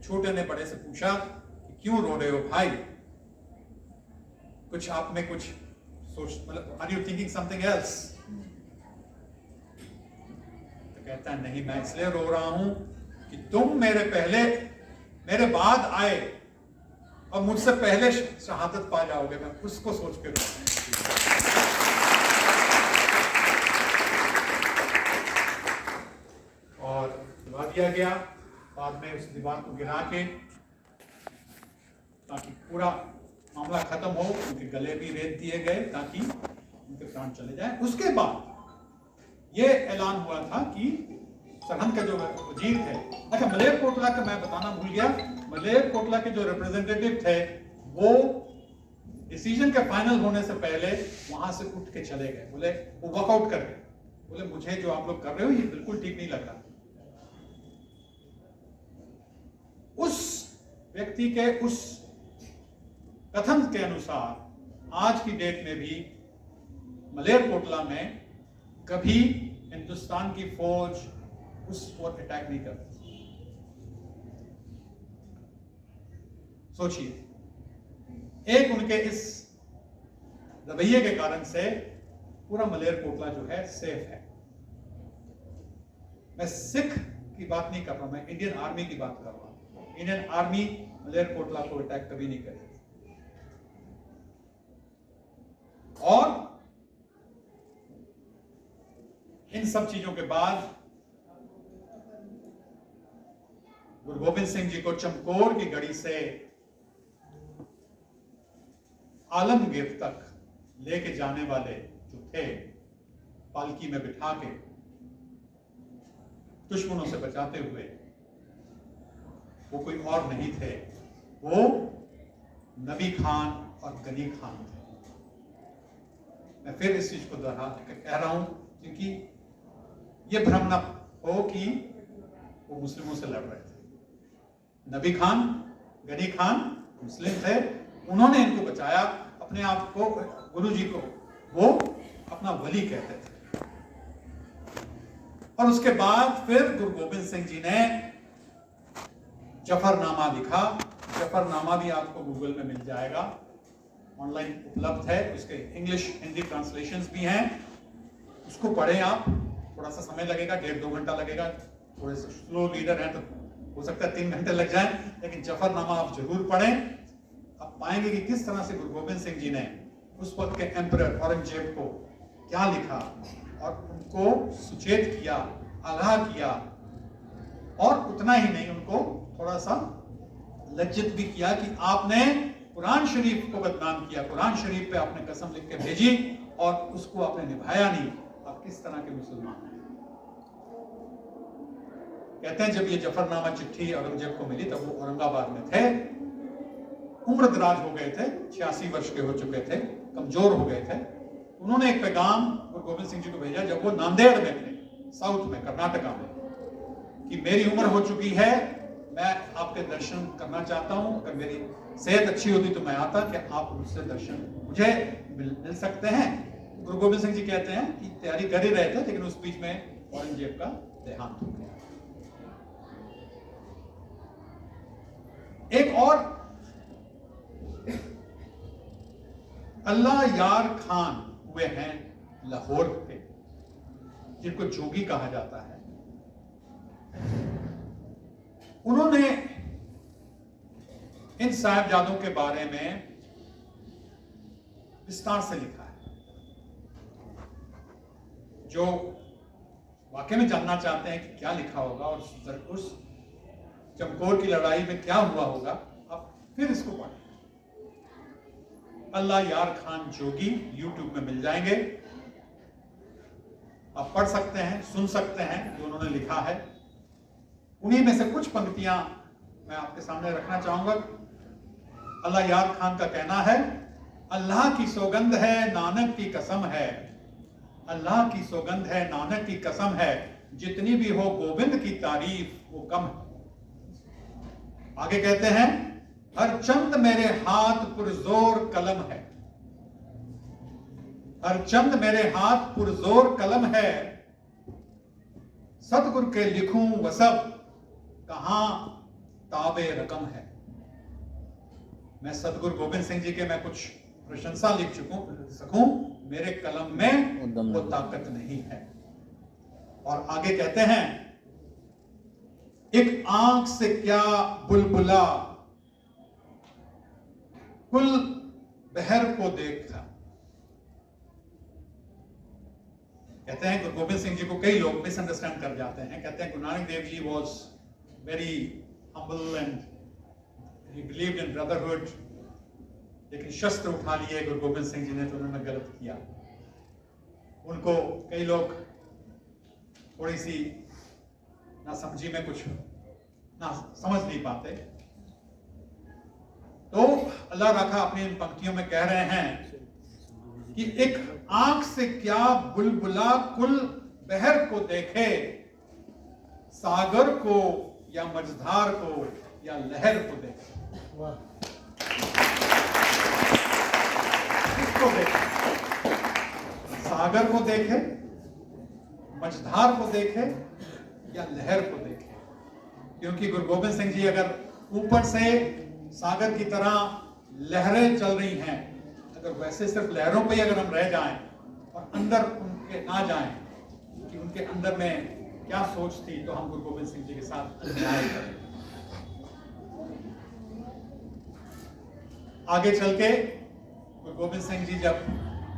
छोटे ने बड़े से पूछा कि क्यों रो रहे हो भाई, कुछ आप में कुछ सोच, मतलब are you thinking something else? तो कहता है नहीं, मैं इसलिए रो रहा हूं कि तुम मेरे बाद आए और मुझसे पहले शहादत पा जाओगे, मैं उसको सोच के रो रहा हूं। और गिरा दिया गया, बाद में उस दीवार को गिरा के, ताकि पूरा मामला खत्म हो, उनके गले भी रेत दिए गए ताकि उनके प्राण चले जाए। उसके बाद ये ऐलान हुआ था कि सरहंद के जो वजीर थे, अच्छा मलेरकोटला का मैं बताना भूल गया, मलेरकोटला के जो रिप्रेजेंटेटिव थे वो डिसीजन के फाइनल होने से पहले वहां से उठ के चले गए, बोले वो वॉकआउट कर गए, बोले मुझे जो आप लोग कर रहे हो ये बिल्कुल ठीक नहीं लग रहा। उस व्यक्ति के उस कथन के अनुसार आज की डेट में भी मलेरकोटला में कभी हिंदुस्तान की फौज उस पर अटैक नहीं करती। सोचिए, एक उनके इस रवैये के कारण से पूरा मलेरकोटला जो है सेफ है। मैं सिख की बात नहीं कर रहा, मैं इंडियन आर्मी की बात कर रहा हूं। इंडियन आर्मी मलेरकोटला को अटैक कभी नहीं करेगी। और इन सब चीजों के बाद गुरु गोविंद सिंह जी को चमकौर की गढ़ी से आलमगीर तक लेके जाने वाले जो थे, पालकी में बिठा के दुश्मनों से बचाते हुए वो कोई और नहीं थे, वो नबी खान और गनी खान थे। मैं फिर इस चीज को दोहरा कह रहा हूं क्योंकि ये भ्रम न हो कि वो मुस्लिमों से लड़ रहे थे। नबी खान, गनी खान मुस्लिम थे, उन्होंने इनको बचाया। अपने आप को, गुरु जी को वो अपना वली कहते थे। और उसके बाद फिर गुरु गोबिंद सिंह जी ने जफरनामा लिखा। जफरनामा भी आपको गूगल में मिल जाएगा, ऑनलाइन उपलब्ध है। उसके इंग्लिश हिंदी ट्रांसलेशंस भी हैं। उसको पढ़ें आप, थोड़ा सा समय लगेगा, 1.5-2 घंटा लगेगा। थोड़े से स्लो रीडर हैं तो हो सकता है 3 घंटे लग जाए, लेकिन जफरनामा आप जरूर पढ़ें। आप पाएंगे कि किस तरह से गुरु गोबिंद सिंह जी ने उस वक्त के एम्परर औरंगजेब को क्या लिखा और उनको सुचेत किया, आगाह किया। और उतना ही नहीं, उनको थोड़ा सा लज्जित भी किया कि आपने कुरान शरीफ को बदनाम किया, कुरान शरीफ पे आपने कसम लिख के भेजी और उसको आपने निभाया नहीं, आप किस तरह के मुसलमान हैं। कहते हैं जब ये जफरनामा चिट्ठी औरंगजेब को मिली तब वो औरंगाबाद में थे, उम्र दराज हो गए थे, 86 वर्ष के हो चुके थे, कमजोर हो गए थे। उन्होंने एक पैगाम गुरु गोबिंद सिंह जी को भेजा जब वो नांदेड़ में थे, साउथ में, कर्नाटका में, कि मेरी उम्र हो चुकी है, मैं आपके दर्शन करना चाहता हूं। अगर मेरी सेहत अच्छी होती तो मैं आता, कि आप मुझसे दर्शन मुझे मिल सकते हैं। गुरु गोबिंद सिंह जी कहते हैं कि तैयारी कर ही रहे थे, लेकिन उस बीच में औरंगजेब का देहांत हो गया। एक और अल्लाह यार खान हुए हैं लाहौर के, जिनको जोगी कहा जाता है। उन्होंने इन साहिबजादों के बारे में विस्तार से लिखा है। जो वाकई में जानना चाहते हैं कि क्या लिखा होगा और उस चमकौर की लड़ाई में क्या हुआ होगा, आप फिर इसको पढ़ें। अल्लाह यार खान जोगी YouTube में मिल जाएंगे, आप पढ़ सकते हैं, सुन सकते हैं जो उन्होंने लिखा है। उन्हीं में से कुछ पंक्तियां मैं आपके सामने रखना चाहूंगा। अल्लाह यार खान का कहना है, अल्लाह की सौगंध है, नानक की कसम है, अल्लाह की सौगंध है, नानक की कसम है, जितनी भी हो गोविंद की तारीफ वो कम है। आगे कहते हैं, हर चंद मेरे हाथ पुरजोर कलम है, हर चंद मेरे हाथ पुरजोर कलम है, सतगुर के लिखूं वसब कहां ताबे रकम है। मैं सतगुरु गोबिंद सिंह जी के मैं कुछ प्रशंसा लिख सकूं, मेरे कलम में वो ताकत नहीं है। और आगे कहते हैं, एक आंख से क्या बुलबुला कुल बहर को देखा। कहते हैं गुरु गोबिंद सिंह जी को कई लोग मिसअंडरस्टैंड कर जाते हैं। कहते हैं Guru Nanak Dev ji was very humble and he believed in brotherhood, लेकिन शस्त्र उठा लिए गुरु गोबिंद सिंह जी ने तो उन्होंने गलत किया। उनको कई लोग थोड़ी सी ना समझी में कुछ ना समझ नहीं पाते। तो अल्लाह रखा अपनी इन पंक्तियों में कह रहे हैं कि एक आंख से क्या बुलबुला कुल बहर को देखे, सागर को या मझधार को या लहर को देखे। किसको देखे? सागर को देखे, मझधार को देखे या लहर को देखे। क्योंकि गुरु गोबिंद सिंह जी अगर ऊपर से सागर की तरह लहरें चल रही हैं, अगर वैसे सिर्फ लहरों पे ही अगर हम रह जाएं और अंदर उनके ना जाएं कि उनके अंदर में क्या सोच थी, तो हम गुरु गोबिंद सिंह जी के साथ अन्याय करें। आगे चल के गुरु गोबिंद सिंह जी जब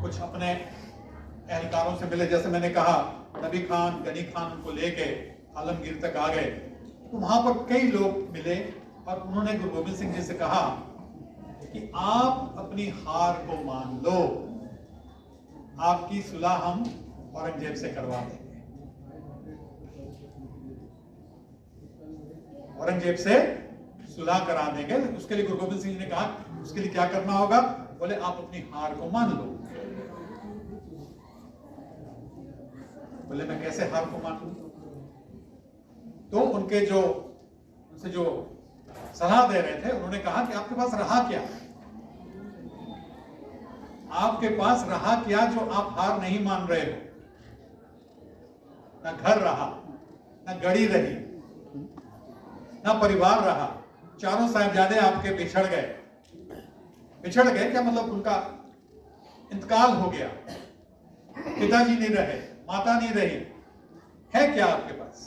कुछ अपने एहलकारों से मिले, जैसे मैंने कहा नबी खान, गनी खान उनको लेके आलमगीर तक आ गए, तो वहां पर कई लोग मिले और उन्होंने गुरु गोबिंद सिंह जी से कहा कि आप अपनी हार को मान लो, आपकी सुलह हम औरंगजेब से करवा देंगे। औरंगजेब से सुलह करा देंगे। उसके लिए गुरु गोबिंद सिंह जी ने कहा उसके लिए क्या करना होगा? बोले आप अपनी हार को मान लो। बोले मैं कैसे हार को मान लूं? तो उनके जो उनसे जो सलाह दे रहे थे उन्होंने कहा कि आपके पास रहा क्या? आपके पास रहा क्या जो आप हार नहीं मान रहे हो? ना घर रहा, ना गड़ी रही, ना परिवार रहा। चारों साहिबजादे आपके बिछड़ गए। बिछड़ गए क्या मतलब? उनका इंतकाल हो गया। पिताजी नहीं रहे, माता नहीं रही, है क्या आपके पास?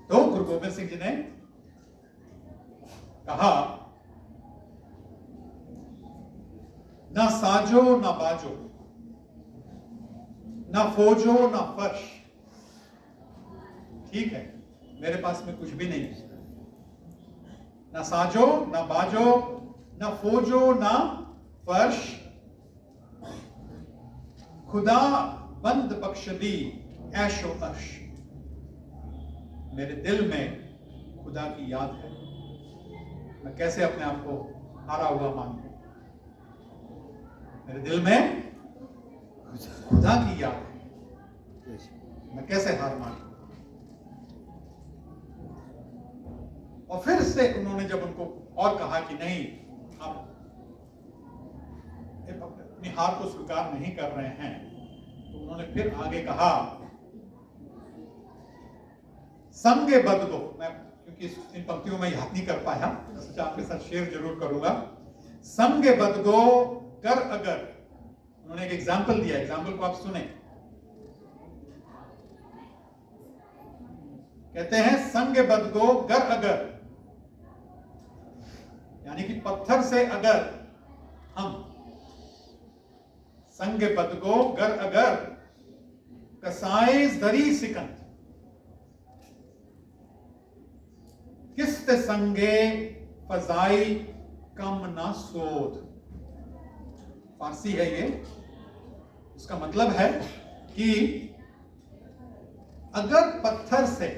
तो गुरु गोबिंद सिंह जी ने कहा ना साजो ना बाजो, ना फौजो ना फर्श। ठीक है, मेरे पास में कुछ भी नहीं है। ना साजो ना बाजो, ना फौजो ना फर्श। खुदा बंद बख्श दी ऐशो अर्श। मेरे दिल में खुदा की याद है। मैं कैसे अपने आप को हारा हुआ मानूं? मेरे दिल में खुदा की याद है, मैं कैसे हार मानूं? और फिर से उन्होंने जब उनको और कहा कि नहीं, आप अपनी हार को स्वीकार नहीं कर रहे हैं, तो उन्होंने फिर आगे कहा संगे बदगो। मैं क्योंकि इन पंक्तियों में याद नहीं कर पाया, तो आपके साथ शेयर जरूर करूंगा। संगे बदगो कर अगर, उन्होंने एक एग्जाम्पल दिया, एग्जाम्पल को आप सुने। कहते हैं संग बदगो गर अगर, यानी कि पत्थर से अगर हम संग बदगो गर अगर कसाए जरी सिकंद किस्त संगे फजाई कम ना सोध। फारसी है ये। इसका मतलब है कि अगर पत्थर से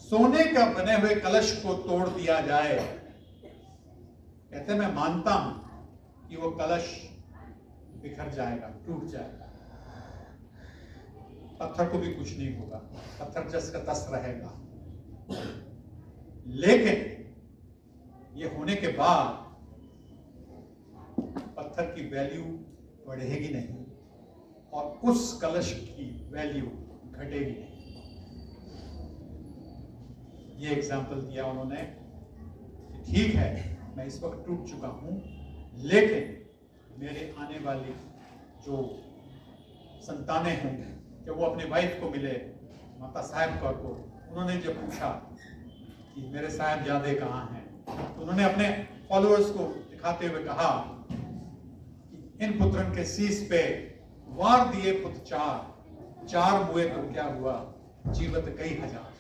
सोने का बने हुए कलश को तोड़ दिया जाए, कहते मैं मानता हूं कि वो कलश बिखर जाएगा, टूट जाएगा, पत्थर को भी कुछ नहीं होगा, पत्थर जस का तस रहेगा। लेकिन ये होने के बाद पत्थर की वैल्यू बढ़ेगी नहीं और उस कलश की वैल्यू घटेगी नहीं। ये एग्जाम्पल दिया उन्होंने कि ठीक है, मैं इस वक्त टूट चुका हूं, लेकिन मेरे आने वाली जो संतानें होंगी, जब वो अपने वाइफ को मिले, माता साहब कौर को, उन्होंने जब पूछा कि मेरे साहिबजादे कहाँ हैं, तो उन्होंने अपने फॉलोअर्स को दिखाते हुए कहा कि इन पुत्रन के शीश पे वार दिए पुत चार, चार मुए तो क्या हुआ, जीवत कई हजार।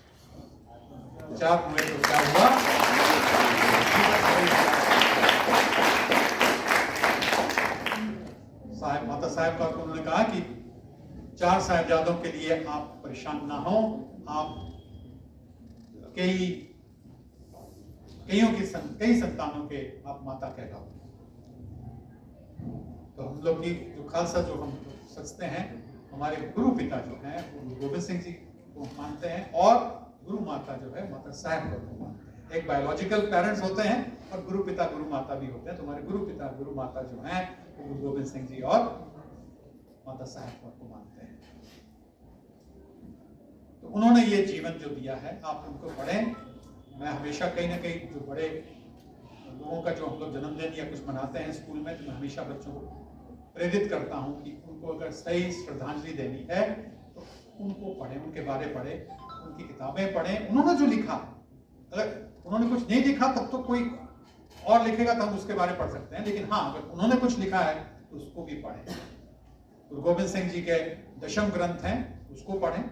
चार मुए तो क्या हुआ, साहब माता साहब का उन्होंने कहा कि चार साहिबजादों के लिए आप परेशान ना हो, आप कई संतानों के आप माता कहलाओ। तो हम लोग की जो खालसा जो हम सोचते हैं, हमारे गुरु पिता जो हैं वो गुरु गोबिंद सिंह जी को मानते हैं और गुरु माता जो है माता साहब को मानते हैं। एक बायोलॉजिकल पेरेंट्स होते हैं और गुरु पिता गुरु माता भी होते हैं। तो हमारे गुरु पिता गुरु माता जो हैं वो गुरु गोबिंद सिंह जी और माता साहब को मानते हैं। तो उन्होंने ये जीवन जो दिया है, आप उनको पढ़ें। मैं हमेशा कहीं ना कहीं जो बड़े लोगों का जो हम लोग जन्मदिन या कुछ मनाते हैं स्कूल में, तो मैं हमेशा बच्चों को प्रेरित करता हूं कि उनको अगर सही श्रद्धांजलि देनी है तो उनको पढ़ें, उनके बारे पढ़ें, उनकी किताबें पढ़ें। उन्होंने जो लिखा, अगर उन्होंने कुछ नहीं लिखा तब तो कोई और लिखेगा तो हम उसके बारे पढ़ सकते हैं, लेकिन हाँ, अगर उन्होंने कुछ लिखा है तो उसको भी पढ़ें। गुरु गोबिंद सिंह जी के दशम ग्रंथ हैं, उसको पढ़ें,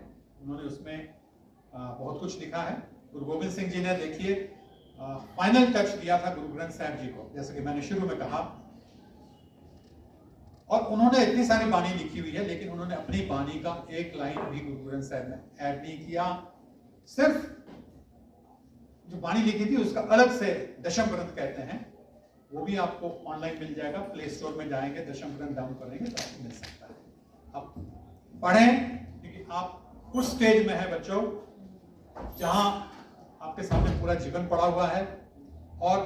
उन्होंने उसमें बहुत कुछ लिखा है। गुरु गोबिंद सिंह जी ने देखिए फाइनल टच दिया था गुरु ग्रंथ साहब जी को। जैसे कि मैंने शुरू में कहा और उन्होंने इतनी सारी बानी लिखी हुई है, लेकिन उन्होंने अपनी बानी का एक लाइन भी गुरु ग्रंथ साहिब में ऐड नहीं किया। सिर्फ जो बानी लिखी थी उसका अलग से दशम ग्रंथ कहते हैं, वो भी आपको ऑनलाइन मिल जाएगा। प्ले स्टोर में जाएंगे, दशम ग्रंथ डाउन करेंगे तो आपको मिल सकता है। आप पढ़ें, क्योंकि आप उस स्टेज में है बच्चों जहां आपके सामने पूरा जीवन पड़ा हुआ है, और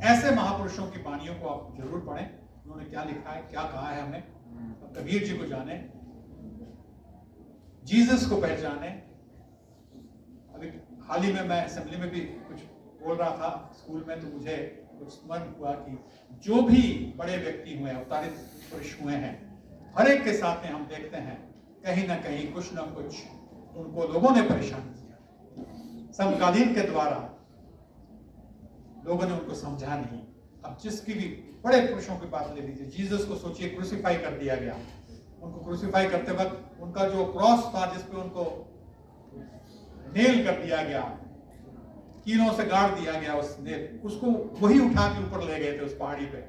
ऐसे महापुरुषों की बानियों को आप जरूर पढ़ें। उन्होंने क्या लिखा है, क्या कहा है हमें। अब कबीर जी को जाने, जीसस को पहचाने। अभी हाल ही में मैं असेंबली में भी कुछ बोल रहा था स्कूल में, तो मुझे कुछ स्मरण हुआ कि जो भी बड़े व्यक्ति हुए, अवतारित पुरुष हुए हैं, हर एक के साथ में हम देखते हैं कहीं ना कहीं कुछ ना कुछ उनको लोगों ने परेशान किया। समकालीन के द्वारा लोगों ने उनको समझा नहीं। अब जिसकी भी बड़े पुरुषों की बात ले लीजिए, जीसस को सोचिए क्रूसीफाई कर दिया गया। उनको क्रूसीफाई करते वक्त उनका जो क्रॉस था जिस पे उनको नेल कर दिया गया, कीलों से गाड़ दिया गया, उस नेल उसको वही उठा के ऊपर ले गए थे उस पहाड़ी पे।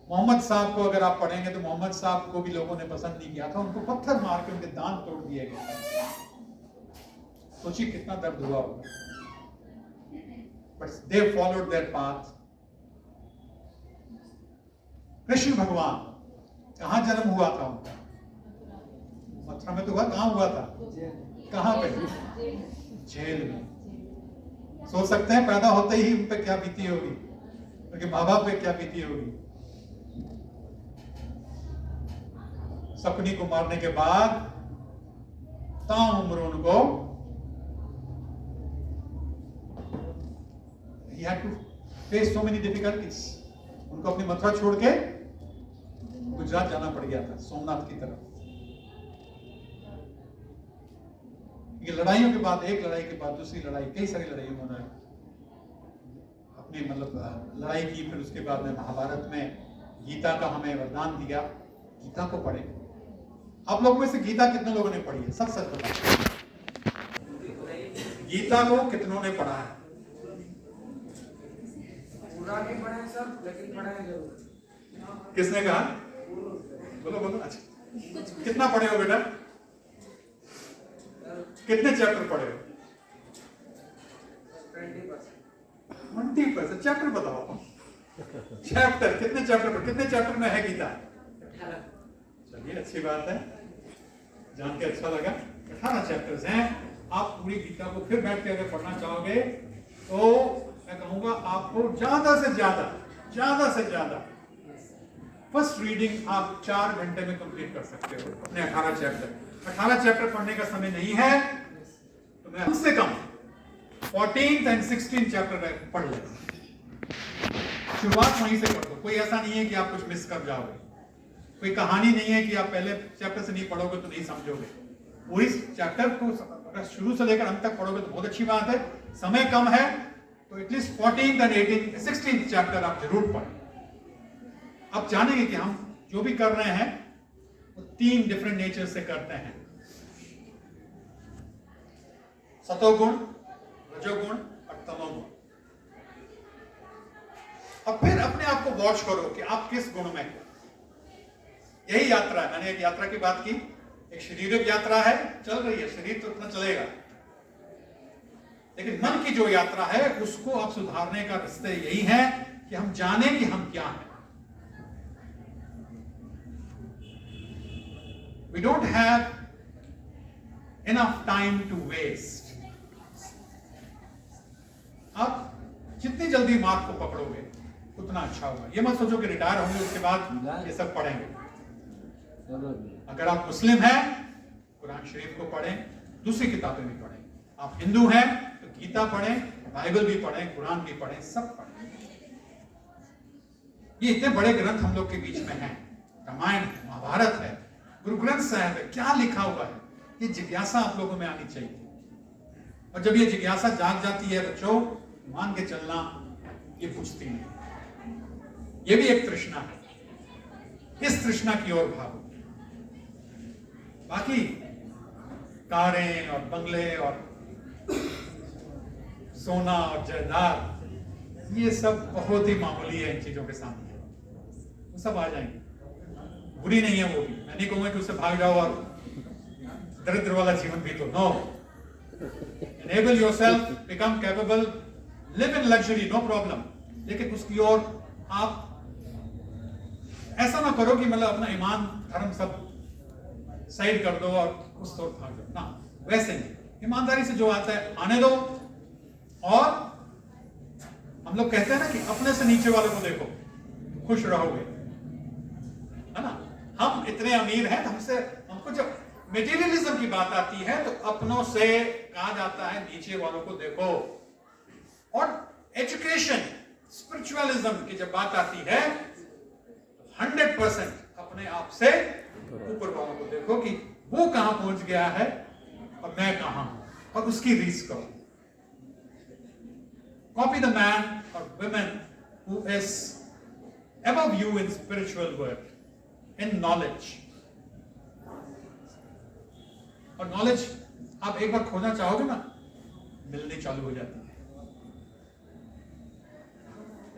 मोहम्मद साहब को अगर आप पढ़ेंगे तो मोहम्मद साहब को भी लोगों ने पसंद नहीं किया था, उनको पत्थर मार के उनके दांत तोड़ दिए गए। सोचिए कितना दर्द हुआ होगा। But they followed their path. Krishna भगवान कहां जन्म हुआ था उनका? मथुरा में तो हुआ, कहां हुआ था? कहां पे? जेल में। सोच सकते हैं पैदा होते ही उन पे क्या बीती होगी, उनके माँ बाप पे क्या बीती होगी। सपनी को मारने के बाद ताउम्र उनको he had to face so many difficulties. उनको अपनी मथुरा छोड़ के गुजरात जाना पड़ गया था, सोमनाथ की तरफ। ये लड़ाइयों के बाद, एक लड़ाई के बाद दूसरी लड़ाई, कई सारी लड़ाइयों में उन्होंने अपनी लड़ाई की। फिर उसके बाद में महाभारत में गीता का हमें वरदान दिया। गीता को पढ़े। आप लोगों में से गीता कितने लोगों ने पढ़ी है? सब सच बताओ, गीता को कितनों ने पढ़ा है? पूरा नहीं पढ़े सर, लेकिन पढ़े जरूर। किसने कहा? बोलो बोलो। अच्छा, कितना पढ़े हो बेटा? कितने चैप्टर पढ़े हो? 20%। चैप्टर बताओ। चैप्टर कितने चैप्टर, कितने चैप्टर में है गीता? चलिए अच्छी बात है, जान के अच्छा लगा। 18 चैप्टर्स हैं। आप पूरी गीता को फिर बैठ के अगर पढ़ना चाहोगे तो मैं कहूंगा आपको ज्यादा से ज्यादा फर्स्ट रीडिंग आप 4 घंटे में कंप्लीट कर सकते हो अपने 18 चैप्टर। 18 चैप्टर पढ़ने का समय नहीं है तो मैं कम से कम 14th and 16th चैप्टर पढ़ ले। शुरुआत वहीं से कर दो। कोई ऐसा नहीं है कि आप कुछ मिस कर जाओगे, कोई कहानी नहीं है कि आप पहले चैप्टर से नहीं पढ़ोगे तो नहीं समझोगे। पूरी चैप्टर को अगर शुरू से लेकर अंत तक पढ़ोगे तो बहुत अच्छी बात है। समय कम है तो at least 14th and 18th 16th chapter आप जरूर पढ़ें। आप जानेंगे कि हम जो भी कर रहे हैं वो 3 डिफरेंट नेचर से करते हैं, सतोगुण, रजोगुण और तमोगुण। अब फिर अपने आप को वॉच करो कि आप किस गुण में हो। यही यात्रा है। मैंने एक यात्रा की बात की, एक शारीरिक यात्रा है, चल रही है, शरीर तो इतना चलेगा, लेकिन मन की जो यात्रा है उसको आप सुधारने का रास्ता यही है कि हम जाने कि हम क्या हैं। We don't have enough time to waste. आप जितनी जल्दी मार्ग को पकड़ोगे उतना अच्छा होगा। ये मत सोचो कि रिटायर होंगे उसके बाद ये सब पढ़ेंगे। अगर आप मुस्लिम हैं कुरान शरीफ को पढ़ें, दूसरी किताबें भी पढ़ें। आप हिंदू हैं तो गीता पढ़ें, बाइबल भी पढ़ें, कुरान भी पढ़ें, सब पढ़ें। ये इतने बड़े ग्रंथ हम लोग के बीच में हैं। रामायण है, महाभारत है, गुरु ग्रंथ साहिब है, क्या लिखा हुआ है। ये जिज्ञासा आप लोगों में आनी चाहिए। और जब ये जिज्ञासा जाग जाती है बच्चों, मान के चलना ये बुझती नहीं। ये भी एक तृष्णा है, इस तृष्णा की ओर भागो। बाकी कारें और बंगले और सोना और जायदाद ये सब बहुत ही मामूली है इन चीजों के सामने। वो सब आ जाएंगे, बुरी नहीं है वो भी। मैं नहीं कहूंगा कि उससे भाग जाओ और दरिद्र वाला जीवन भी तो, no. Enable yourself, become capable, live in luxury, no problem। लेकिन उसकी ओर आप ऐसा ना करो कि मतलब अपना ईमान धर्म सब साइड कर दो और उस तरफ भाग जाओ ना, वैसे नहीं। ईमानदारी से जो आता है आने दो। और हम लोग कहते हैं ना कि अपने से नीचे वालों को देखो, खुश रहोगे, है ना। हम इतने अमीर हैं, हमको जब मेटीरियलिज्म की बात आती है तो अपनों से कहा जाता है नीचे वालों को देखो। और एजुकेशन, स्पिरिचुअलिज्म की जब बात आती है 100% अपने आप से ऊपर वालों को देखो कि वो कहां पहुंच गया है और मैं कहां हूं, और उसकी रीस करो। Copy the man or women who is above you in spiritual work, in knowledge। और नॉलेज आप एक बार खोजना चाहोगे ना, मिलनी चालू हो जाती है।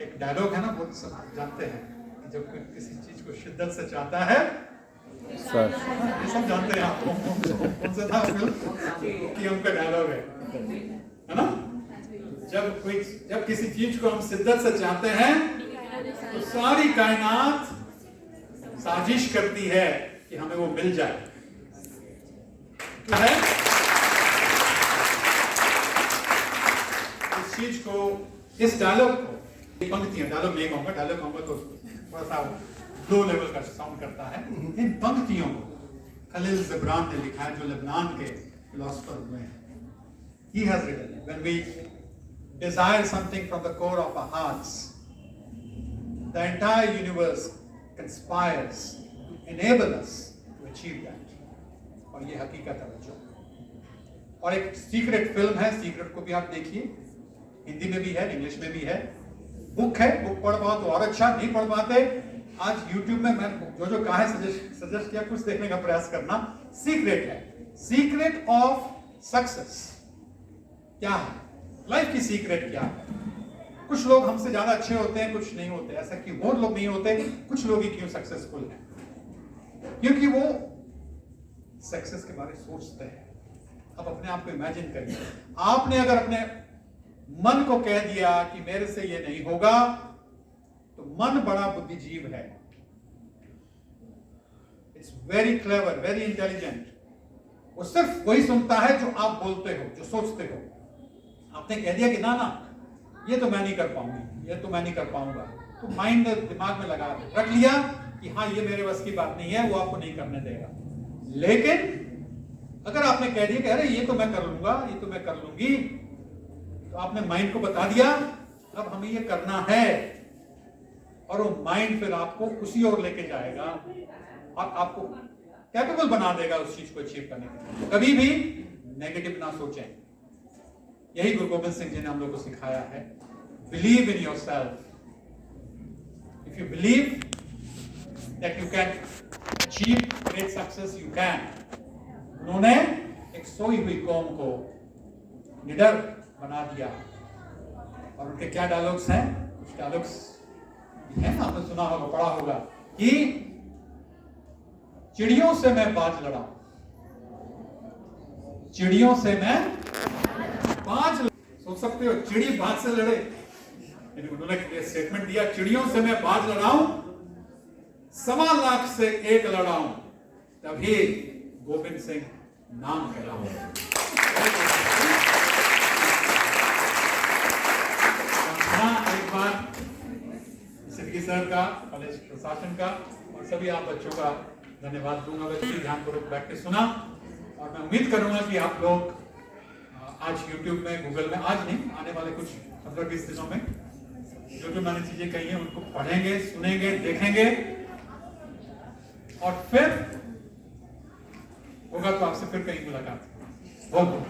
एक डायलॉग है ना, बहुत सब जानते हैं कि जब कोई किसी चीज को शिद्दत से चाहता है, ये सब जानते हैं आप। कौन सा था फिल्म कि उनका डायलॉग है ना, जब किसी चीज को हम शिद्दत से चाहते हैं तो सारी कायनात साजिश करती है कि हमें वो मिल जाए। क्या है इस चीज को, इस डायलॉग को, पंक्तियां, डायलॉग नहीं कहूंगा, डायलॉग कहूंगा तो थोड़ा सा लो लेवल का साउंड करता है। इन पंक्तियों को खलील जिब्रान ने लिखा है, जो लेबनान के फिलोसोफर हुए हैं। He has written, when we desire something from the core of our hearts, the entire universe conspires to enable us to achieve that। और ये हकीकत है बच्चों। और एक सीक्रेट फिल्म है, सीक्रेट को भी आप देखिए, हिंदी में भी है, इंग्लिश में भी है, बुक है, बुक पढ़ पाओ तो और अच्छा, नहीं पढ़ पाते आज यूट्यूब में मैं जो कहा है सजेस्ट किया, कुछ देखने का प्रयास करना। सीक्रेट है, सीक्रेट ऑफ सक्सेस क्या है, लाइफ की सीक्रेट क्या है। कुछ लोग हमसे ज्यादा अच्छे होते हैं, कुछ नहीं होते। ऐसा क्यों? बहुत लोग नहीं होते, कुछ लोग ही क्यों सक्सेसफुल हैं? क्योंकि वो सक्सेस के बारे में सोचते हैं। अब अपने आप को इमेजिन करिए, आपने अगर अपने मन को कह दिया कि मेरे से ये नहीं होगा, तो मन बड़ा बुद्धिजीव है। It's very clever, very intelligent. वो सिर्फ वही सुनता है जो आप बोलते हो, जो सोचते हो। आपने कह दिया कि ना ना ये तो मैं नहीं कर पाऊंगी, ये तो मैं नहीं कर पाऊंगा, तो माइंड ने दिमाग में लगा रख लिया कि हाँ ये मेरे बस की बात नहीं है, वो आपको नहीं करने देगा। लेकिन अगर आपने कह दिया कि अरे ये तो मैं कर लूंगा, ये तो मैं कर लूंगी, तो आपने माइंड को बता दिया अब हमें ये करना है, और वो माइंड फिर आपको उसी ओर लेके जाएगा और आपको कैपेबल बना देगा उस चीज को अचीव करने के लिए। कभी भी नेगेटिव ना सोचें। यही गुरु गोबिंद सिंह जी ने हम लोग को सिखाया है, believe in yourself. If you believe that you can achieve great success, you can. उन्होंने एक सोई हुई कौम को निडर बना दिया। और उनके क्या डायलॉग्स हैं? कुछ डायलॉग्स है ना, आपने सुना होगा, पढ़ा होगा कि चिड़ियों से मैं बाज लड़ा, चिड़ियों से मैं बाज। सोच सकते हो चिड़ी बाज से लड़े? उन्होंने स्टेटमेंट दिया, चिड़ियों से मैं बाज लड़ाऊं, 1.25 लाख से एक लड़ाऊं, तभी गोविंद सिंह नाम कहलाऊं। एक बार सिद्धि सर का, कॉलेज प्रशासन का और सभी आप बच्चों का धन्यवाद दूंगा। बच्चे ध्यानपूर्वक बैठ के सुना, और मैं उम्मीद करूंगा कि आप लोग आज YouTube में, गूगल में, आज नहीं, आने वाले कुछ 15-20 दिनों में जो मैंने चीजें कही हैं उनको पढ़ेंगे, सुनेंगे, देखेंगे, और फिर होगा तो आपसे फिर कहीं मुलाकात। बहुत बहुत